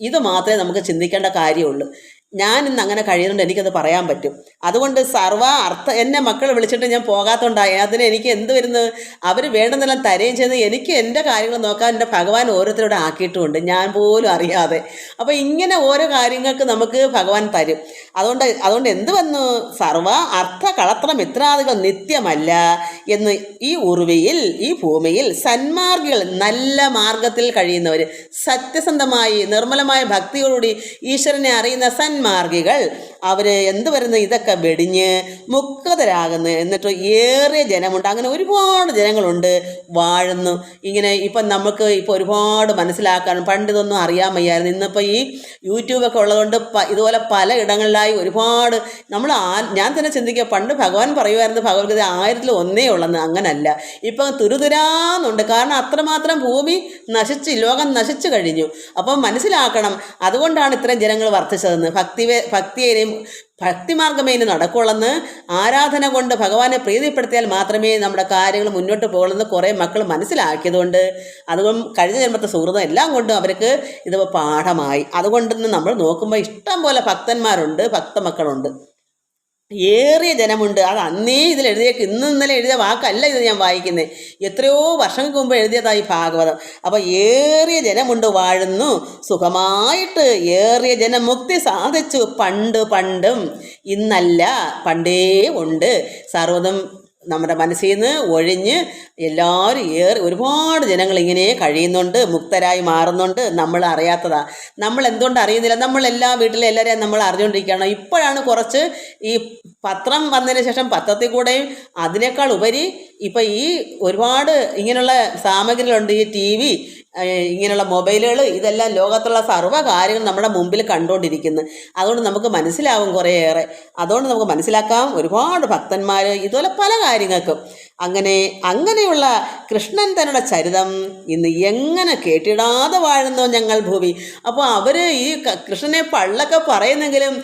ഇത് മാത്രമേ നമുക്ക് ചിന്തിക്കേണ്ട കാര്യമുള്ളൂ. ഞാൻ ഇന്ന് അങ്ങനെ കഴിയുന്നുണ്ട്, എനിക്കത് പറയാൻ പറ്റും. അതുകൊണ്ട് എന്നെ മക്കൾ വിളിച്ചിട്ട് ഞാൻ പോകാത്തതുകൊണ്ടായി. അതിന് എനിക്ക് എന്ത് വരുന്നത്, അവർ വേണ്ടുന്നെല്ലാം തരുകയും ചെയ്യുന്നത്. എനിക്ക് എൻ്റെ കാര്യങ്ങൾ നോക്കാൻ എൻ്റെ ഭഗവാൻ ഓരോരുത്തരോട് ആക്കിയിട്ടുമുണ്ട്, ഞാൻ പോലും അറിയാതെ. അപ്പോൾ ഇങ്ങനെ ഓരോ കാര്യങ്ങൾക്ക് നമുക്ക് ഭഗവാൻ തരും. അതുകൊണ്ട് എന്ത് വന്നു, കളത്ര മിത്രാദികൾ നിത്യമല്ല എന്ന് ഈ ഉർവിയിൽ, ഈ ഭൂമിയിൽ സന്മാർഗികൾ, നല്ല മാർഗത്തിൽ കഴിയുന്നവർ, സത്യസന്ധമായി നിർമ്മലമായ ഭക്തിയോടുകൂടി ഈശ്വരനെ അറിയുന്ന സന്മാർഗികൾ, അവർ എന്ത് വരുന്നു, ഇതൊക്കെ വെടിഞ്ഞ് മുക്തരാകുന്നു. എന്നിട്ട് ഏറിയ ജനമുണ്ട്. അങ്ങനെ ഒരുപാട് ജനങ്ങളുണ്ട് വാഴുന്നു. ഇങ്ങനെ ഇപ്പം നമുക്ക് ഇപ്പോൾ ഒരുപാട് മനസ്സിലാക്കാനും, പണ്ട് ഇതൊന്നും അറിയാൻ വയ്യായിരുന്നു. ഇന്നിപ്പോൾ ഈ യൂട്യൂബൊക്കെ ഉള്ളതുകൊണ്ട് ഇതുപോലെ പല ഇടങ്ങളിലായി ഒരുപാട് ഞാൻ തന്നെ ചിന്തിക്കുക, പണ്ട് ഭഗവാൻ പറയുമായിരുന്നു ഭഗവത്ഗീത 1000-ൽ 1 ഉള്ളെന്ന്. അങ്ങനല്ല, ഇപ്പം തുരുതുരാന്നുണ്ട്. കാരണം അത്രമാത്രം ഭൂമി ലോകം നശിച്ചു കഴിഞ്ഞു. അപ്പം മനസ്സിലാക്കണം, അതുകൊണ്ടാണ് ഇത്രയും ജനങ്ങൾ വർദ്ധിച്ചതെന്ന്. ഭക്തിയെയും ഭക്തിമാർഗമേന് നടക്കുള്ളെന്ന്, ആരാധന കൊണ്ട് ഭഗവാനെ പ്രീതിപ്പെടുത്തിയാൽ മാത്രമേ നമ്മുടെ കാര്യങ്ങൾ മുന്നോട്ട് പോകുള്ളെന്ന് കുറേ മക്കൾ മനസ്സിലാക്കിയതുകൊണ്ട്, അതുകൊണ്ട് കഴിഞ്ഞ ജന്മത്തെ സുഹൃതം എല്ലാം കൊണ്ടും അവർക്ക് ഇത് പാഠമായി. അതുകൊണ്ടെന്ന് നമ്മൾ നോക്കുമ്പോൾ ഇഷ്ടം പോലെ ഭക്തന്മാരുണ്ട്, ഭക്തമക്കളുണ്ട്, ഏറിയ ജനമുണ്ട്. അത് അന്നേ ഇതിൽ ഇന്നലെ എഴുതിയ വാക്കല്ല ഇത് ഞാൻ വായിക്കുന്നത്, എത്രയോ വർഷങ്ങൾക്ക് മുമ്പ് എഴുതിയതായി ഭാഗവതം. അപ്പോൾ ഏറിയ ജനമുണ്ട് വാഴുന്നു സുഖമായിട്ട്, ഏറിയ ജനം മുക്തി സാധിച്ചു പണ്ടും, ഇന്നല്ല പണ്ടേ ഉണ്ട്. സർവ്വതും നമ്മുടെ മനസ്സിൽ നിന്ന് ഒഴിഞ്ഞ് എല്ലാവരും ഒരുപാട് ജനങ്ങൾ ഇങ്ങനെ കഴിയുന്നുണ്ട്, മുക്തരായി മാറുന്നുണ്ട്. നമ്മൾ അറിയാത്തതാണ്. നമ്മൾ എന്തുകൊണ്ട് അറിയുന്നില്ല? നമ്മൾ എല്ലാ വീട്ടിലും എല്ലാവരെയും നമ്മൾ അറിഞ്ഞുകൊണ്ടിരിക്കുകയാണ്. ഇപ്പോഴാണ് കുറച്ച് ഈ പത്രം വന്നതിന് ശേഷം പത്രത്തിൽ കൂടെയും അതിനേക്കാൾ ഉപരി ഇപ്പം ഈ ഒരുപാട് ഇങ്ങനെയുള്ള സാമഗ്രികളുണ്ട്. ഈ TV, ഇങ്ങനെയുള്ള മൊബൈലുകൾ, ഇതെല്ലാം ലോകത്തുള്ള സർവ്വ കാര്യങ്ങൾ നമ്മുടെ മുമ്പിൽ കണ്ടുകൊണ്ടിരിക്കുന്നു. അതുകൊണ്ട് നമുക്ക് മനസ്സിലാവും കുറേയേറെ. അതുകൊണ്ട് നമുക്ക് മനസ്സിലാക്കാം ഒരുപാട് ഭക്തന്മാർ ഇതുപോലെ പല കാര്യങ്ങൾക്കും. അങ്ങനെയുള്ള കൃഷ്ണൻ തന്നുടെ ചരിതം ഇന്ന് എങ്ങനെ കേട്ടിടാതെ വാഴുന്നോ ഞങ്ങൾ ഭൂവി. അപ്പോൾ അവർ ഈ കൃഷ്ണനെ പള്ളൊക്കെ പറയുന്നെങ്കിലും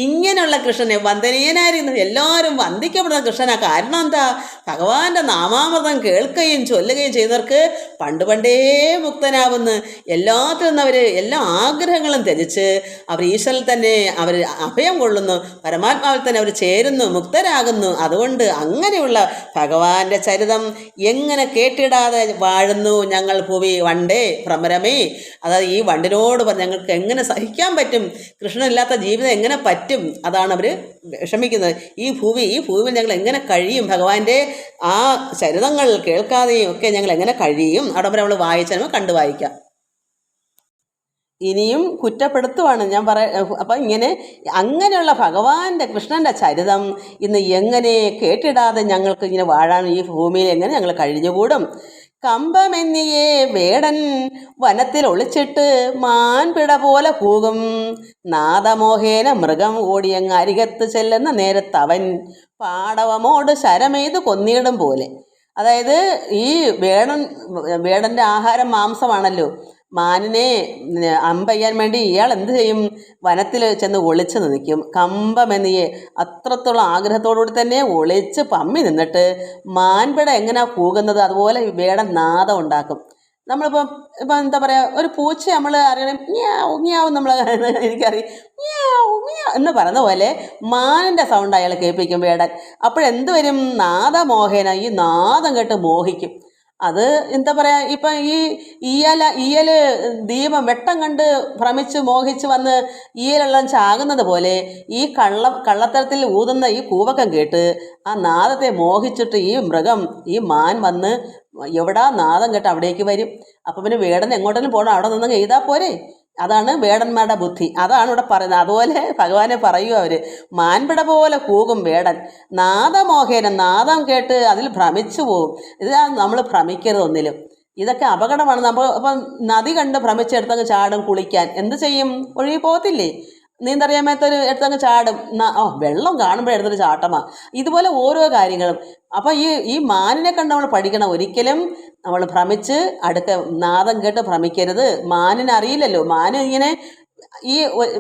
ഇങ്ങനെയുള്ള കൃഷ്ണനെ വന്ദനീയനായിരുന്നു, എല്ലാവരും വന്ദിക്കപ്പെടുന്ന കൃഷ്ണനാണ്. കാരണം എന്താ, ഭഗവാന്റെ നാമാമൃതം കേൾക്കുകയും ചൊല്ലുകയും ചെയ്യുന്നവർക്ക് പണ്ടേ മുക്തനാവുന്നു. എല്ലാത്തിൽ നിന്ന് അവർ എല്ലാ ആഗ്രഹങ്ങളും ത്യജിച്ച് അവർ ഈശ്വരനിൽ തന്നെ അവർ അഭയം കൊള്ളുന്നു, പരമാത്മാവിൽ തന്നെ അവർ ചേരുന്നു, മുക്തരാകുന്നു. അതുകൊണ്ട് അങ്ങനെയുള്ള ഭഗവാന്റെ ചരിതം എങ്ങനെ കേട്ടിടാതെ വാഴുന്നു ഞങ്ങൾ ഭൂവി വണ്ടേ ഭ്രമരമേ. അതായത് ഈ വണ്ടിനോട് ഞങ്ങൾക്ക് എങ്ങനെ സഹിക്കാൻ പറ്റും, കൃഷ്ണനില്ലാത്ത ജീവിതം എങ്ങനെ പറ്റും, അതാണ് അവർ വിഷമിക്കുന്നത്. ഈ ഭൂമിയിൽ ഞങ്ങൾ എങ്ങനെ കഴിയും, ഭഗവാന്റെ ആ ചരിതങ്ങൾ കേൾക്കാതെയും ഒക്കെ ഞങ്ങൾ എങ്ങനെ കഴിയും. അവിടെ വരെ നമ്മൾ വായിച്ചാൽ കണ്ടു വായിക്കാം. ഇനിയും കുറ്റപ്പെടുത്തുവാണ് ഞാൻ അപ്പം അങ്ങനെയുള്ള ഭഗവാന്റെ കൃഷ്ണൻ്റെ ചരിതം ഇന്ന് എങ്ങനെ കേട്ടിടാതെ ഞങ്ങൾക്ക് ഇങ്ങനെ വാഴാൻ ഈ ഭൂമിയിൽ എങ്ങനെ ഞങ്ങൾ കഴിഞ്ഞുകൂടും. കമ്പമെന്നിയേ വേടൻ വനത്തിൽ ഒളിച്ചിട്ട് മാൻപിട പോലെ കൂകും, നാദമോഹേന മൃഗം ഓടിയങ്ങ് അരികത്ത് ചെല്ലുന്ന നേരത്തവൻ പാടവമോട് ശരമെയ്ത് കൊന്നിയിടും പോലെ. അതായത് ഈ വേടൻ്റെ ആഹാരം മാംസമാണല്ലോ. മാനിനെ അമ്പെയ്യാൻ വേണ്ടി ഇയാൾ എന്ത് ചെയ്യും, വനത്തിൽ ചെന്ന് ഒളിച്ച് നിൽക്കും. കമ്പമെന്നിയെ അത്രത്തോളം ആഗ്രഹത്തോടുകൂടി തന്നെ ഒളിച്ച് പമ്മി നിന്നിട്ട് മാൻപിട എങ്ങനെയാണ് കൂകുന്നത് അതുപോലെ വേടൻ നാദം ഉണ്ടാക്കും. ഇപ്പം എന്താ പറയുക, ഒരു പൂച്ച നമ്മൾ അറിയണം മ്യാവ് മ്യാവ് നമ്മൾ എനിക്കറിയാം മ്യാവ് മ്യാവ് എന്ന് പറയുന്ന പോലെ മാനിൻ്റെ സൗണ്ട് അയാൾ കേൾപ്പിക്കും വേടൻ. അപ്പോഴെന്ത് വരും, നാദമോഹേന, ഈ നാദം കേട്ട് മോഹിക്കും. അത് എന്താ പറയുക, ഇപ്പം ഈ ഈയൽ ദീപം വെട്ടം കണ്ട് ഭ്രമിച്ച് മോഹിച്ച് വന്ന് ഈയലെല്ലാം ചാകുന്നത് പോലെ ഈ കള്ളത്തരത്തിൽ ഊതുന്ന ഈ കൂവക്കം കേട്ട് ആ നാദത്തെ മോഹിച്ചിട്ട് ഈ മൃഗം, ഈ മാൻ വന്ന് എവിടാ നാദം കേട്ട് അവിടേക്ക് വരും. അപ്പം പിന്നെ വേടൻ എങ്ങോട്ടെങ്കിലും പോകണം, അവിടെ നിന്ന് എഴുതാൽ പോരെ. അതാണ് വേടന്മാരുടെ ബുദ്ധി. അതാണ് ഇവിടെ പറയുന്നത്. അതുപോലെ ഭഗവാനെ പറയൂ അവർ, മാൻപിട പോലെ കൂകും വേടൻ, നാദമോഹേന, നാദം കേട്ട് അതിൽ ഭ്രമിച്ചു പോകും. ഇതാണ് നമ്മൾ ഭ്രമിക്കരുത് ഒന്നിലും. ഇതൊക്കെ അപകടമാണ്. നമ്മൾ ഇപ്പം നദി കണ്ട് ഭ്രമിച്ചെടുത്തങ്ങ് ചാടും കുളിക്കാൻ, എന്ത് ചെയ്യും, ഒഴുകി പോകത്തില്ലേ? നീന്തറിയാമത്തൊരു എടുത്തങ്ങ് ചാടും. വെള്ളം കാണുമ്പോൾ എടുത്തൊരു ചാട്ടമാണ്. ഇതുപോലെ ഓരോ കാര്യങ്ങളും. അപ്പം ഈ മാനിനെ കണ്ട് നമ്മൾ പഠിക്കണം. ഒരിക്കലും നമ്മൾ ഭ്രമിച്ച് നാദം കേട്ട് ഭ്രമിക്കരുത്. മാനിനറിയില്ലല്ലോ, മാന് ഇങ്ങനെ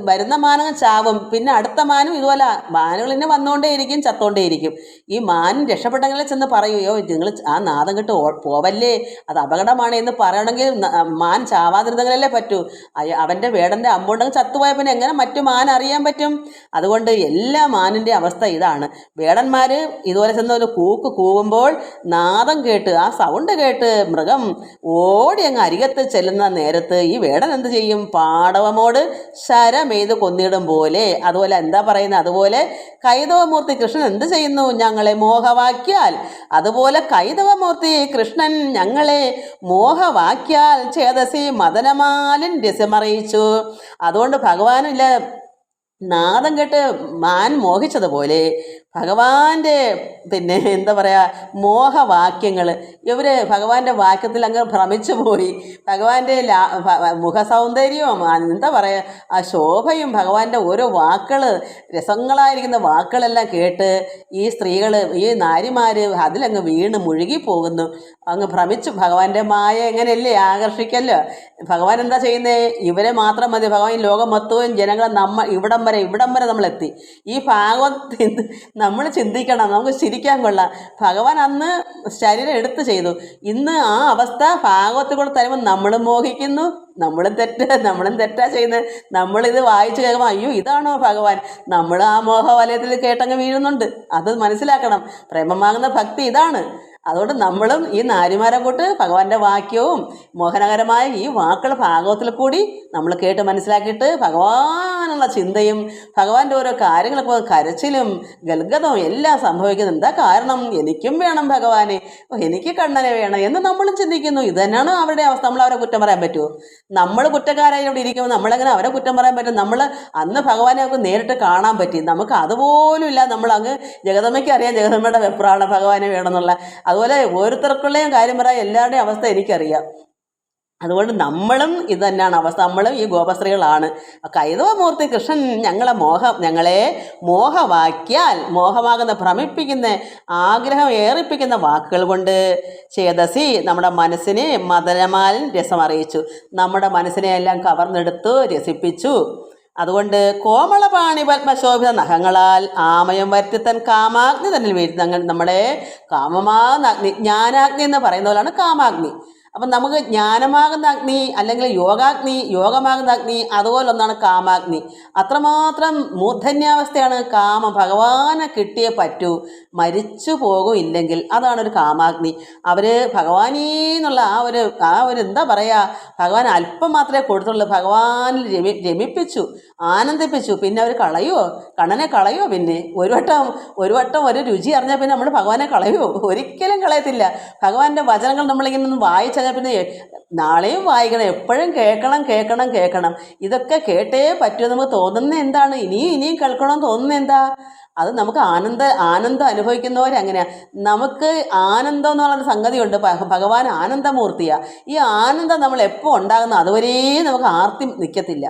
വരുന്ന മാനങ്ങൾ ചാവും. പിന്നെ അടുത്ത മാനും ഇതുപോലെ മാനുകൾ തന്നെ വന്നുകൊണ്ടേയിരിക്കും, ചത്തുകൊണ്ടേയിരിക്കും. ഈ മാൻ രക്ഷപ്പെട്ടെങ്കിലേ ചെന്ന് പറയുകയോ നിങ്ങൾ ആ നാദം കെട്ട് പോവല്ലേ, അത് അപകടമാണ് എന്ന് പറയണമെങ്കിൽ മാൻ ചാവാതിരുന്നെങ്കിലല്ലേ പറ്റൂ. അവൻ്റെ വേടൻ്റെ അമ്പുണ്ടെങ്കിൽ ചത്തുപോയാൽ പിന്നെ എങ്ങനെ മറ്റു മാൻ അറിയാൻ പറ്റും? അതുകൊണ്ട് എല്ലാ മാനിൻ്റെ അവസ്ഥ ഇതാണ്. വേടന്മാർ ഇതുപോലെ ചെന്ന് ഒരു കൂവുമ്പോൾ നാദം കേട്ട് ആ സൗണ്ട് കേട്ട് മൃഗം ഓടി അങ്ങ് അരികത്ത് ചെല്ലുന്ന നേരത്ത് ഈ വേടൻ എന്ത് ചെയ്യും? പാടവമോട് ശരമെയ്ത് കൊന്നിടും പോലെ. അതുപോലെ എന്താ പറയുന്നത്? അതുപോലെ കൈതവമൂർത്തി കൃഷ്ണൻ എന്ത് ചെയ്യുന്നു? ഞങ്ങളെ മോഹവാക്യാൽ. അതുപോലെ കൈതവമൂർത്തി കൃഷ്ണൻ ഞങ്ങളെ മോഹവാക്യാൽ ചേതസി മദനമാലിൻ രസമറിയിച്ചു. അതുകൊണ്ട് ഭഗവാനില്ല നാദം കേട്ട് മാൻ മോഹിച്ചതുപോലെ ഭഗവാന്റെ പിന്നെ എന്താ പറയുക മോഹവാക്യങ്ങൾ ഇവർ ഭഗവാന്റെ വാക്യത്തിൽ അങ്ങ് ഭ്രമിച്ചു പോയി. ഭഗവാന്റെ മുഖസൗന്ദര്യവും എന്താ പറയുക ആ ശോഭയും ഭഗവാന്റെ ഓരോ വാക്കുകൾ രസങ്ങളായിരിക്കുന്ന വാക്കുകളെല്ലാം കേട്ട് ഈ സ്ത്രീകൾ ഈ നാരിമാർ അതിലങ്ങ് വീണ് മുഴുകി പോകുന്നു. അങ്ങ് ഭ്രമിച്ചു. ഭഗവാന്റെ മായ എങ്ങനെയല്ലേ ആകർഷിക്കല്ലോ. ഭഗവാൻ എന്താ ചെയ്യുന്നത്? ഇവരെ മാത്രം മതി. ഭഗവാൻ ലോകം മൊത്തവും ജനങ്ങളെ ഇവിടം വരെ നമ്മളെത്തി. ഈ ഭാഗവത് നമ്മൾ ചിന്തിക്കണം, നമുക്ക് ചിരിക്കാൻ കൊള്ളാം. ഭഗവാൻ അന്ന് ശരീരം എടുത്ത് ചെയ്തു. ഇന്ന് ആ അവസ്ഥ ഭാഗവത്തിൽ കൂടെ തരുമ്പോൾ നമ്മളും മോഹിക്കുന്നു, നമ്മളും തെറ്റാ ചെയ്യുന്നത്. നമ്മളിത് വായിച്ച് കേൾക്കുമ്പോൾ അയ്യോ ഇതാണോ ഭഗവാൻ? നമ്മൾ ആ മോഹവലയത്തിൽ കേട്ടങ്ങ് വീഴുന്നുണ്ട്. അത് മനസ്സിലാക്കണം. പ്രേമമാകുന്ന ഭക്തി ഇതാണ്. അതുകൊണ്ട് നമ്മളും ഈ നാരിമാരെ കൂട്ട് ഭഗവാന്റെ വാക്യവും മോഹനകരമായ ഈ വാക്കുകൾ ഭാഗവത്തിൽ കൂടി നമ്മൾ കേട്ട് മനസ്സിലാക്കിയിട്ട് ഭഗവാനുള്ള ചിന്തയും ഭഗവാന്റെ ഓരോ കാര്യങ്ങളൊക്കെ കരച്ചിലും ഗൽഗതവും എല്ലാം സംഭവിക്കുന്നത് എന്താ കാരണം? എനിക്കും വേണം ഭഗവാനെ, എനിക്ക് കണ്ണനെ വേണം എന്ന് നമ്മളും ചിന്തിക്കുന്നു. ഇത് തന്നെയാണ് അവരുടെ അവസ്ഥ. നമ്മൾ അവരെ കുറ്റം പറയാൻ പറ്റുമോ? നമ്മൾ കുറ്റക്കാരായി ഇവിടെ ഇരിക്കുമ്പോൾ നമ്മളെങ്ങനെ അവരെ കുറ്റം പറയാൻ പറ്റും? നമ്മൾ അന്ന് ഭഗവാനെ നമുക്ക് നേരിട്ട് കാണാൻ പറ്റി. നമുക്ക് അതുപോലും ഇല്ല. നമ്മളങ്ങ് ജഗദമ്മയ്ക്ക് അറിയാം ജഗദമ്മയുടെ വെപ്രാളം ഭഗവാനെ വേണമെന്നുള്ള. അതുപോലെ ഓരോരുത്തർക്കുള്ളയും കാര്യം പറയാൻ എല്ലാവരുടെയും അവസ്ഥ എനിക്കറിയാം. അതുകൊണ്ട് നമ്മളും ഇത് തന്നെയാണ് അവസ്ഥ. നമ്മളും ഈ ഗോപസ്ത്രീകളാണ്. കൈതവമൂർത്തി കൃഷ്ണൻ ഞങ്ങളെ മോഹവാക്യാൽ മോഹമാകുന്ന ഭ്രമിപ്പിക്കുന്ന ആഗ്രഹം ഏറിപ്പിക്കുന്ന വാക്കുകൾ കൊണ്ട് ചേതസി നമ്മുടെ മനസ്സിനെ മദനമാലിൻ രസമറിയിച്ചു. നമ്മുടെ മനസ്സിനെ എല്ലാം കവർന്നെടുത്തു രസിപ്പിച്ചു. അതുകൊണ്ട് കോമളപാണി പത്മശോഭിത നഖങ്ങളാൽ ആമയം വരുത്തിത്തൻ കാമാഗ്നി തന്നെ വീഴ്ത്തി. നമ്മുടെ കാമമാകുന്ന അഗ്നി, ജ്ഞാനാഗ്നി എന്ന് പറയുന്ന പോലെയാണ് കാമാഗ്നി. അപ്പം നമുക്ക് ജ്ഞാനമാകുന്ന അഗ്നി അല്ലെങ്കിൽ യോഗമാകുന്ന അഗ്നി അതുപോലെ ഒന്നാണ് കാമാഗ്നി. അത്രമാത്രം മൂർധന്യാവസ്ഥയാണ് കാമം. ഭഗവാനെ കിട്ടിയേ പറ്റൂ, മരിച്ചു പോകും ഇല്ലെങ്കിൽ. അതാണ് ഒരു കാമാഗ്നി. അവർ ഭഗവാനീന്നുള്ള ആ ഒരു എന്താ പറയുക, ഭഗവാൻ അല്പം മാത്രമേ കൊടുത്തുള്ളൂ. ഭഗവാനിൽ രമിപ്പിച്ചു, ആനന്ദിപ്പിച്ചു. പിന്നെ അവർ കളയുമോ? കണ്ണനെ കളയുമോ? പിന്നെ ഒരു വട്ടം ഒരു രുചി അറിഞ്ഞാൽ പിന്നെ നമ്മൾ ഭഗവാനെ കളയുമോ? ഒരിക്കലും കളയത്തില്ല. ഭഗവാന്റെ വചനങ്ങൾ നമ്മളിങ്ങനെ ഒന്ന് വായിച്ചാൽ പിന്നെ നാളെയും വായിക്കണം, എപ്പോഴും കേൾക്കണം. ഇതൊക്കെ കേട്ടേ പറ്റൂ. നമുക്ക് തോന്നുന്നത് എന്താണ്? ഇനിയും കേൾക്കണമെന്ന് തോന്നുന്നത് എന്താ? അത് നമുക്ക് ആനന്ദം അനുഭവിക്കുന്നവരങ്ങനെയാണ്. നമുക്ക് ആനന്ദം എന്ന് പറയുന്ന സംഗതിയുണ്ട്. ഭഗവാൻ ആനന്ദമൂർത്തിയാണ്. ഈ ആനന്ദം നമ്മൾ എപ്പോൾ ഉണ്ടാകുന്നു അതുവരെ നമുക്ക് ആർത്തി നിൽക്കത്തില്ല.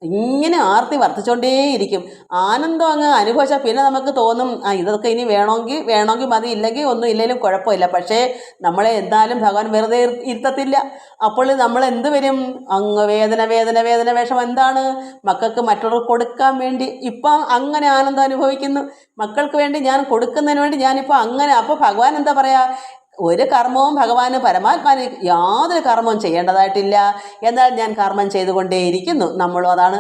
ഇങ്ങനെ ആർത്തി വർദ്ധിച്ചുകൊണ്ടേയിരിക്കും. ആനന്ദം അങ്ങ് അനുഭവിച്ചാൽ പിന്നെ നമുക്ക് തോന്നും ഇതൊക്കെ ഇനി വേണമെങ്കിൽ മതി, ഇല്ലെങ്കിൽ ഒന്നും ഇല്ലെങ്കിലും കുഴപ്പമില്ല. പക്ഷേ നമ്മളെ എന്തായാലും ഭഗവാൻ വെറുതെ ഇരുത്തത്തില്ല. അപ്പോൾ നമ്മൾ എന്ത് വരും? അങ്ങ് വേദന വിഷമം. എന്താണ്? മക്കൾക്ക് മറ്റുള്ളവർക്ക് കൊടുക്കാൻ വേണ്ടി ഇപ്പം അങ്ങനെ ആനന്ദം അനുഭവിക്കുന്നു. മക്കൾക്ക് വേണ്ടി ഞാൻ കൊടുക്കുന്നതിന് വേണ്ടി ഞാനിപ്പോൾ അങ്ങനെ. അപ്പോൾ ഭഗവാൻ എന്താ പറയുക? ഒരു കർമ്മവും ഭഗവാന് പരമാത്മാന് യാതൊരു കർമ്മവും ചെയ്യേണ്ടതായിട്ടില്ല. എന്നാൽ ഞാൻ കർമ്മം ചെയ്തുകൊണ്ടേയിരിക്കുന്നു. നമ്മളും അതാണ്.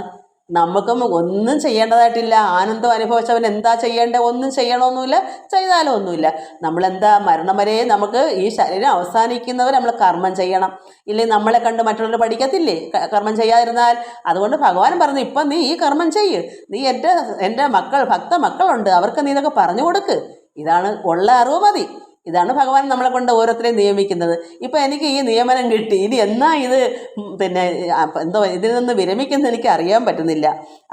നമുക്കും ഒന്നും ചെയ്യേണ്ടതായിട്ടില്ല. ആനന്ദം അനുഭവിച്ചവൻ എന്താ ചെയ്യേണ്ടത്? ഒന്നും ചെയ്യണമെന്നില്ല, ചെയ്താലും ഒന്നുമില്ല. നമ്മളെന്താ മരണം വരെ നമുക്ക് ഈ ശരീരം അവസാനിക്കുന്നവർ നമ്മൾ കർമ്മം ചെയ്യണം. ഇല്ലെങ്കിൽ നമ്മളെ കണ്ട് മറ്റുള്ളവർ പഠിക്കത്തില്ലേ കർമ്മം ചെയ്യാതിരുന്നാൽ? അതുകൊണ്ട് ഭഗവാൻ പറഞ്ഞു, ഇപ്പം നീ ഈ കർമ്മം ചെയ്യ്. നീ എൻ്റെ ഭക്ത മക്കളുണ്ട്, അവർക്ക് നീ ഇതൊക്കെ പറഞ്ഞു കൊടുക്ക്. ഇതാണ് ഉള്ള അറിവ് മതി. ഇതാണ് ഭഗവാൻ നമ്മളെ കൊണ്ട് ഓരോരുത്തരെയും നിയമിക്കുന്നത്. ഇപ്പം എനിക്ക് ഈ നിയമനം കിട്ടി, ഇനി എന്നാ ഇത് പിന്നെ ഇതിൽ നിന്ന് വിരമിക്കുന്ന എനിക്ക് അറിയാൻ പറ്റുന്നില്ല.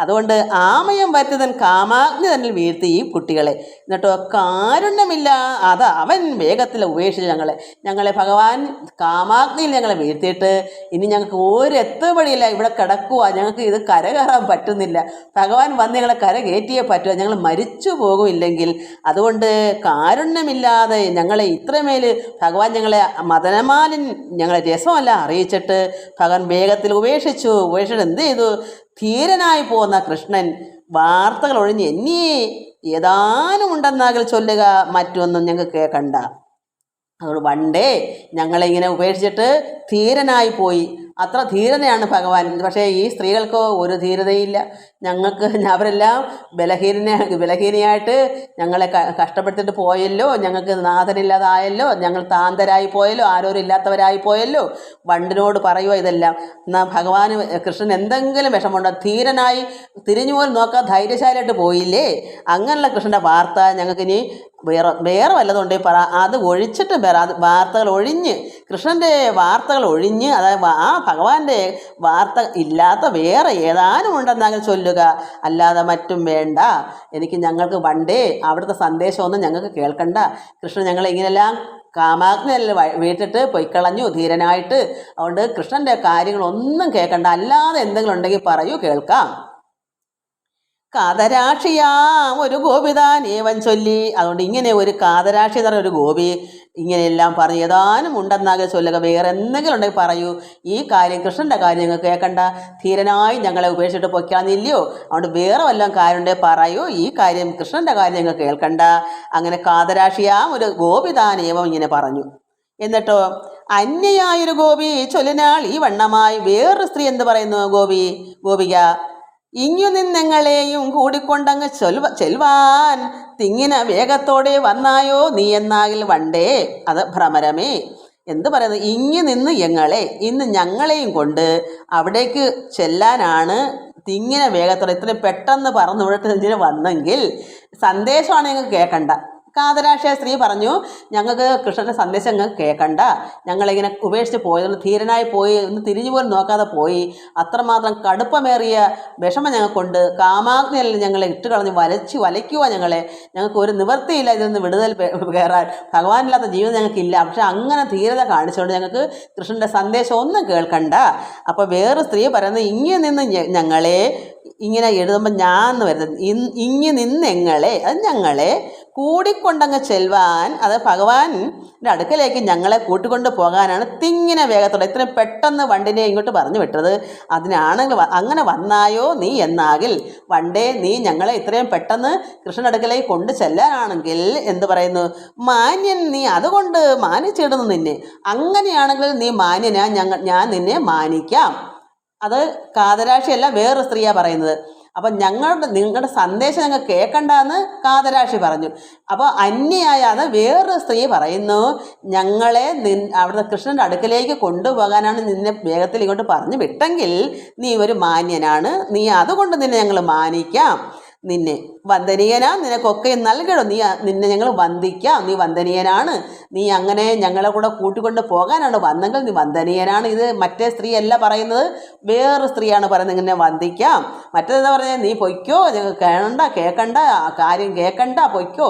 അതുകൊണ്ട് ആമയം വരുത്തൻ കാമാഗ്നി തന്നെ വീഴ്ത്തി ഈ കുട്ടികളെ. എന്നിട്ടോ കാരുണ്യമില്ല അവൻ വേഗത്തിൽ ഉപേക്ഷിച്ച് ഞങ്ങളെ ഭഗവാൻ കാമാഗ്നിയിൽ ഞങ്ങളെ വീഴ്ത്തിയിട്ട് ഇനി ഞങ്ങൾക്ക് ഒരു എത്തുപടിയില്ല, ഇവിടെ കിടക്കുക, ഞങ്ങൾക്ക് ഇത് കരകയറാൻ പറ്റുന്നില്ല. ഭഗവാൻ വന്ന് ഞങ്ങളെ കര കയറ്റിയേ പറ്റുക, ഞങ്ങൾ മരിച്ചു പോകുമില്ലെങ്കിൽ. അതുകൊണ്ട് കാരുണ്യമില്ലാതെ ഞങ്ങളെ ഇത്രമേൽ ഭഗവാൻ ഞങ്ങളെ മദനമാലൻ ഞങ്ങളെ രസമല്ല അറിയിച്ചിട്ട് ഭഗവാൻ വേഗത്തിൽ ഉപേക്ഷിച്ചിട്ട് എന്ത് ചെയ്തു? ധീരനായി പോകുന്ന കൃഷ്ണൻ വാർത്തകൾ ഒഴിഞ്ഞ് എന്നീ ഏതാനും ഉണ്ടെന്നാകിൽ ചൊല്ലുക, മറ്റൊന്നും ഞങ്ങൾക്ക് കേൾക്കണ്ട. അതുകൊണ്ട് വണ്ടേ ഞങ്ങളെ ഇങ്ങനെ ഉപേക്ഷിച്ചിട്ട് ധീരനായി പോയി. അത്ര ധീരതയാണ് ഭഗവാൻ. പക്ഷേ ഈ സ്ത്രീകൾക്ക് ഒരു ധീരതയില്ല. ഞങ്ങൾക്ക് അവരെല്ലാം ബലഹീനയായിട്ട് ഞങ്ങളെ കഷ്ടപ്പെടുത്തിയിട്ട് പോയല്ലോ, ഞങ്ങൾക്ക് നാഥനില്ലാതായല്ലോ, ഞങ്ങൾ താന്തരായി പോയല്ലോ, ആരോരും ഇല്ലാത്തവരായി പോയല്ലോ. വണ്ടിനോട് പറയുക ഇതെല്ലാം. എന്നാൽ ഭഗവാന് കൃഷ്ണൻ എന്തെങ്കിലും വിഷമമുണ്ടോ? ധീരനായി തിരിഞ്ഞു പോലും നോക്കാൻ ധൈര്യശാലിയായിട്ട് പോയില്ലേ? അങ്ങനെയുള്ള കൃഷ്ണൻ്റെ വാർത്ത ഞങ്ങൾക്കിനി വേറെ വല്ലതുണ്ടെങ്കിൽ പറ. അത് ഒഴിച്ചിട്ടും വേറെ അത് വാർത്തകൾ ഒഴിഞ്ഞ്, കൃഷ്ണൻ്റെ വാർത്തകൾ ഒഴിഞ്ഞ്, അതായത് ആ ഭഗവാന്റെ വാർത്ത ഇല്ലാത്ത വേറെ ഏതാനും ഉണ്ടെന്നെങ്കിൽ ചൊല്ലുക, അല്ലാതെ മറ്റും വേണ്ട. ഞങ്ങൾക്ക് പണ്ടേ അവിടുത്തെ സന്ദേശമൊന്നും ഞങ്ങൾക്ക് കേൾക്കണ്ട. കൃഷ്ണൻ ഞങ്ങളെ ഇങ്ങനെല്ലാം കാമാഗ്നിയെല്ലാം വീട്ടിട്ട് പൊയ്ക്കളഞ്ഞു ധീരനായിട്ട്. അതുകൊണ്ട് കൃഷ്ണൻ്റെ കാര്യങ്ങളൊന്നും കേൾക്കണ്ട, അല്ലാതെ എന്തെങ്കിലും ഉണ്ടെങ്കിൽ പറയൂ, കേൾക്കാം. കാതരാക്ഷിയാം ഒരു ഗോപിതാൻ ഏവൻ ചൊല്ലി. അതുകൊണ്ട് ഇങ്ങനെ ഒരു കാതരാക്ഷി എന്ന് പറഞ്ഞ ഒരു ഗോപി ഇങ്ങനെയെല്ലാം പറഞ്ഞ് ഏതാനും ഉണ്ടെന്നാകെ ചൊല്ലുക, വേറെ എന്തെങ്കിലും ഉണ്ടെങ്കിൽ പറയൂ. ഈ കാര്യം കൃഷ്ണൻ്റെ കാര്യം ഞങ്ങൾ കേൾക്കണ്ട, ധീരനായി ഞങ്ങളെ ഉപേക്ഷിച്ചിട്ട് പൊയ്ക്കാന്നില്ലയോ? അതുകൊണ്ട് വേറെ വല്ലതും കാര്യമുണ്ടെങ്കിൽ പറയൂ, ഈ കാര്യം കൃഷ്ണൻ്റെ കാര്യം ഞങ്ങൾ കേൾക്കണ്ട. അങ്ങനെ കാതരാക്ഷിയാം ഒരു ഗോപിതാൻ ഏവം ഇങ്ങനെ പറഞ്ഞു. എന്നിട്ടോ അന്യയായൊരു ഗോപി ചൊല്ലിനാൾ ഈ വണ്ണമായി. വേറൊരു സ്ത്രീ എന്ത് പറയുന്നു? ഗോപിക ഇങ്ങു നിന്നെങ്ങളെയും കൂടിക്കൊണ്ടങ്ങ് ചെൽവാൻ തിങ്ങിന വേഗത്തോടെ വന്നായോ നീ എന്നാകിൽ വണ്ടേ അത് ഭ്രമരമേ. എന്ത് പറയുന്നത്? ഇങ്ങു നിന്ന് ഇന്ന് ഞങ്ങളെയും കൊണ്ട് അവിടേക്ക് ചെല്ലാനാണ് തിങ്ങിന വേഗത്തോടെ ഇത്രയും പെട്ടെന്ന് പറന്നു വിട്ടിട്ട് ഇതിന് വന്നെങ്കിൽ സന്ദേശമാണ് ഞങ്ങൾക്ക് കേൾക്കണ്ട. കാതരാക്ഷിയ സ്ത്രീ പറഞ്ഞു, ഞങ്ങൾക്ക് കൃഷ്ണൻ്റെ സന്ദേശം ഞങ്ങൾക്ക് കേൾക്കണ്ട, ഞങ്ങളിങ്ങനെ ഉപേക്ഷിച്ച് പോയതുകൊണ്ട് ധീരനായി പോയി, ഒന്ന് തിരിഞ്ഞു പോലും നോക്കാതെ പോയി, അത്രമാത്രം കടുപ്പമേറിയ വിഷമം ഞങ്ങൾക്കുണ്ട്. കാമാഗ്നിയിൽ ഞങ്ങളെ ഇട്ട് കളഞ്ഞ് വലയ്ക്കുക ഞങ്ങൾക്ക് ഒരു നിവൃത്തിയില്ല ഇതിൽ വിടുതൽ കയറാൻ. ഭഗവാനില്ലാത്ത ജീവിതം ഞങ്ങൾക്കില്ല. പക്ഷെ അങ്ങനെ ധീരത കാണിച്ചുകൊണ്ട് ഞങ്ങൾക്ക് കൃഷ്ണൻ്റെ സന്ദേശം ഒന്നും കേൾക്കണ്ട. അപ്പോൾ വേറെ സ്ത്രീ പറയുന്നത് ഇങ്ങനെ നിന്ന് ഞങ്ങളെ ഇങ്ങനെ എഴുതുമ്പോൾ ഞാൻ വരുന്നത് ഇങ്ങി നിന്നെങ്ങളെ, അത് ഞങ്ങളെ കൂടിക്കൊണ്ടങ്ങ് ചെൽവാൻ, അത് ഭഗവാൻ്റെ അടുക്കലേക്ക് ഞങ്ങളെ കൂട്ടിക്കൊണ്ട് പോകാനാണ് തിങ്ങിന വേഗത്തോടെ ഇത്രയും പെട്ടെന്ന് വണ്ടിനെ ഇങ്ങോട്ട് പറഞ്ഞു വിട്ടത്. അതിനാണെങ്കിൽ അങ്ങനെ വന്നായോ നീ എന്നാകിൽ വണ്ടേ നീ ഞങ്ങളെ ഇത്രയും പെട്ടെന്ന് കൃഷ്ണൻ്റെ അടുക്കലേക്ക് കൊണ്ട് ചെല്ലാനാണെങ്കിൽ എന്ത് പറയുന്നു? മാന്യൻ നീ, അതുകൊണ്ട് മാനിച്ചിടുന്നു നിന്നെ. അങ്ങനെയാണെങ്കിൽ നീ മാന്യനാ, ഞാൻ നിന്നെ മാനിക്കാം. അത് കാതരാക്ഷിയല്ല, വേറൊരു സ്ത്രീയാണ് പറയുന്നത്. അപ്പം നിങ്ങളുടെ സന്ദേശം ഞങ്ങൾ കേൾക്കണ്ടെന്ന് കാതരാക്ഷി പറഞ്ഞു. അപ്പോൾ അന്യയായ അത് വേറൊരു സ്ത്രീ പറയുന്നു, ഞങ്ങളെ അവിടുത്തെ കൃഷ്ണൻ്റെ അടുക്കലേക്ക് കൊണ്ടുപോകാനാണ് നിന്നെ വേഗത്തിൽ ഇങ്ങോട്ട് പറഞ്ഞു വിട്ടെങ്കിൽ നീ ഒരു മാന്യനാണ്, നീ അതുകൊണ്ട് നിന്നെ ഞങ്ങൾ മാനിക്കാം. നിന്നെ വന്ദനീയനാ, നിനക്കൊക്കെ നൽകണം, നിന്നെ ഞങ്ങൾ വന്ദിക്കാം, നീ വന്ദനീയനാണ്, നീ അങ്ങനെ ഞങ്ങളെ കൂടെ കൂട്ടിക്കൊണ്ട് പോകാനാണ് വന്നെങ്കിൽ നീ വന്ദനീയനാണ്. ഇത് മറ്റേ സ്ത്രീ അല്ല പറയുന്നത്, വേറൊരു സ്ത്രീയാണ് പറയുന്നത് ഇങ്ങനെ വന്ദിക്കാം. മറ്റേതെന്ന് പറഞ്ഞാൽ നീ പൊയ്ക്കോ, കേൾക്കണ്ട കാര്യം കേൾക്കണ്ട, പൊയ്ക്കോ,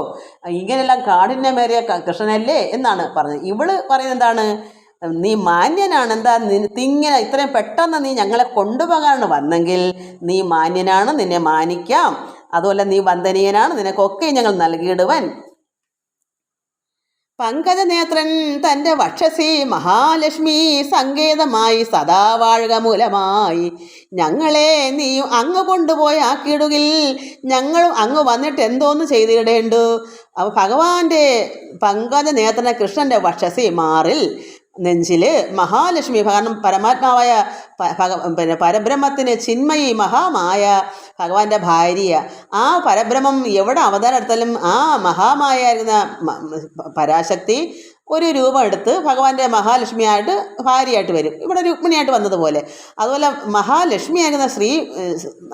ഇങ്ങനെയെല്ലാം കാഠിന്യമേറിയ കൃഷ്ണനല്ലേ എന്നാണ് പറഞ്ഞത്. ഇവള് പറയുന്നത് എന്താണ്? നീ മാന്യനാണ്, എന്താ ഇങ്ങനെ ഇത്രയും പെട്ടെന്ന് നീ ഞങ്ങളെ കൊണ്ടുപോകാനാണ് വന്നെങ്കിൽ നീ മാന്യനാണ്, നിന്നെ മാനിക്കാം. അതുപോലെ നീ വന്ദനീയനാണ്, നിനക്കൊക്കെ ഞങ്ങൾ നൽകിയിടുവൻ. പങ്കജനേത്രൻ തൻ്റെ വക്ഷസി മഹാലക്ഷ്മി സങ്കേതമായി സദാ വാഴുക മൂലമായി ഞങ്ങളെ നീ അങ്ങ് കൊണ്ടുപോയി ആക്കിയിടുകിൽ ഞങ്ങളും അങ്ങ് വന്നിട്ട് എന്തോന്ന് ചെയ്തിടേണ്ടു. അപ്പോൾ ഭഗവാന്റെ പങ്കജനേത്രനെ കൃഷ്ണൻ്റെ വക്ഷസി മാറിൽ നെഞ്ചിൽ മഹാലക്ഷ്മി, കാരണം പരമാത്മാവായ പരബ്രഹ്മത്തിന് ചിന്മയി മഹാമായ ഭഗവാന്റെ ഭാര്യ, ആ പരബ്രഹ്മം എവിടെ അവതാരം എടുത്താലും ആ മഹാമായായിരുന്ന പരാശക്തി ഒരു രൂപം എടുത്ത് ഭഗവാന്റെ മഹാലക്ഷ്മിയായിട്ട് ഭാര്യയായിട്ട് വരും. ഇവിടെ രുക്മിണിയായിട്ട് വന്നതുപോലെ. അതുപോലെ മഹാലക്ഷ്മിയാകുന്ന ശ്രീ,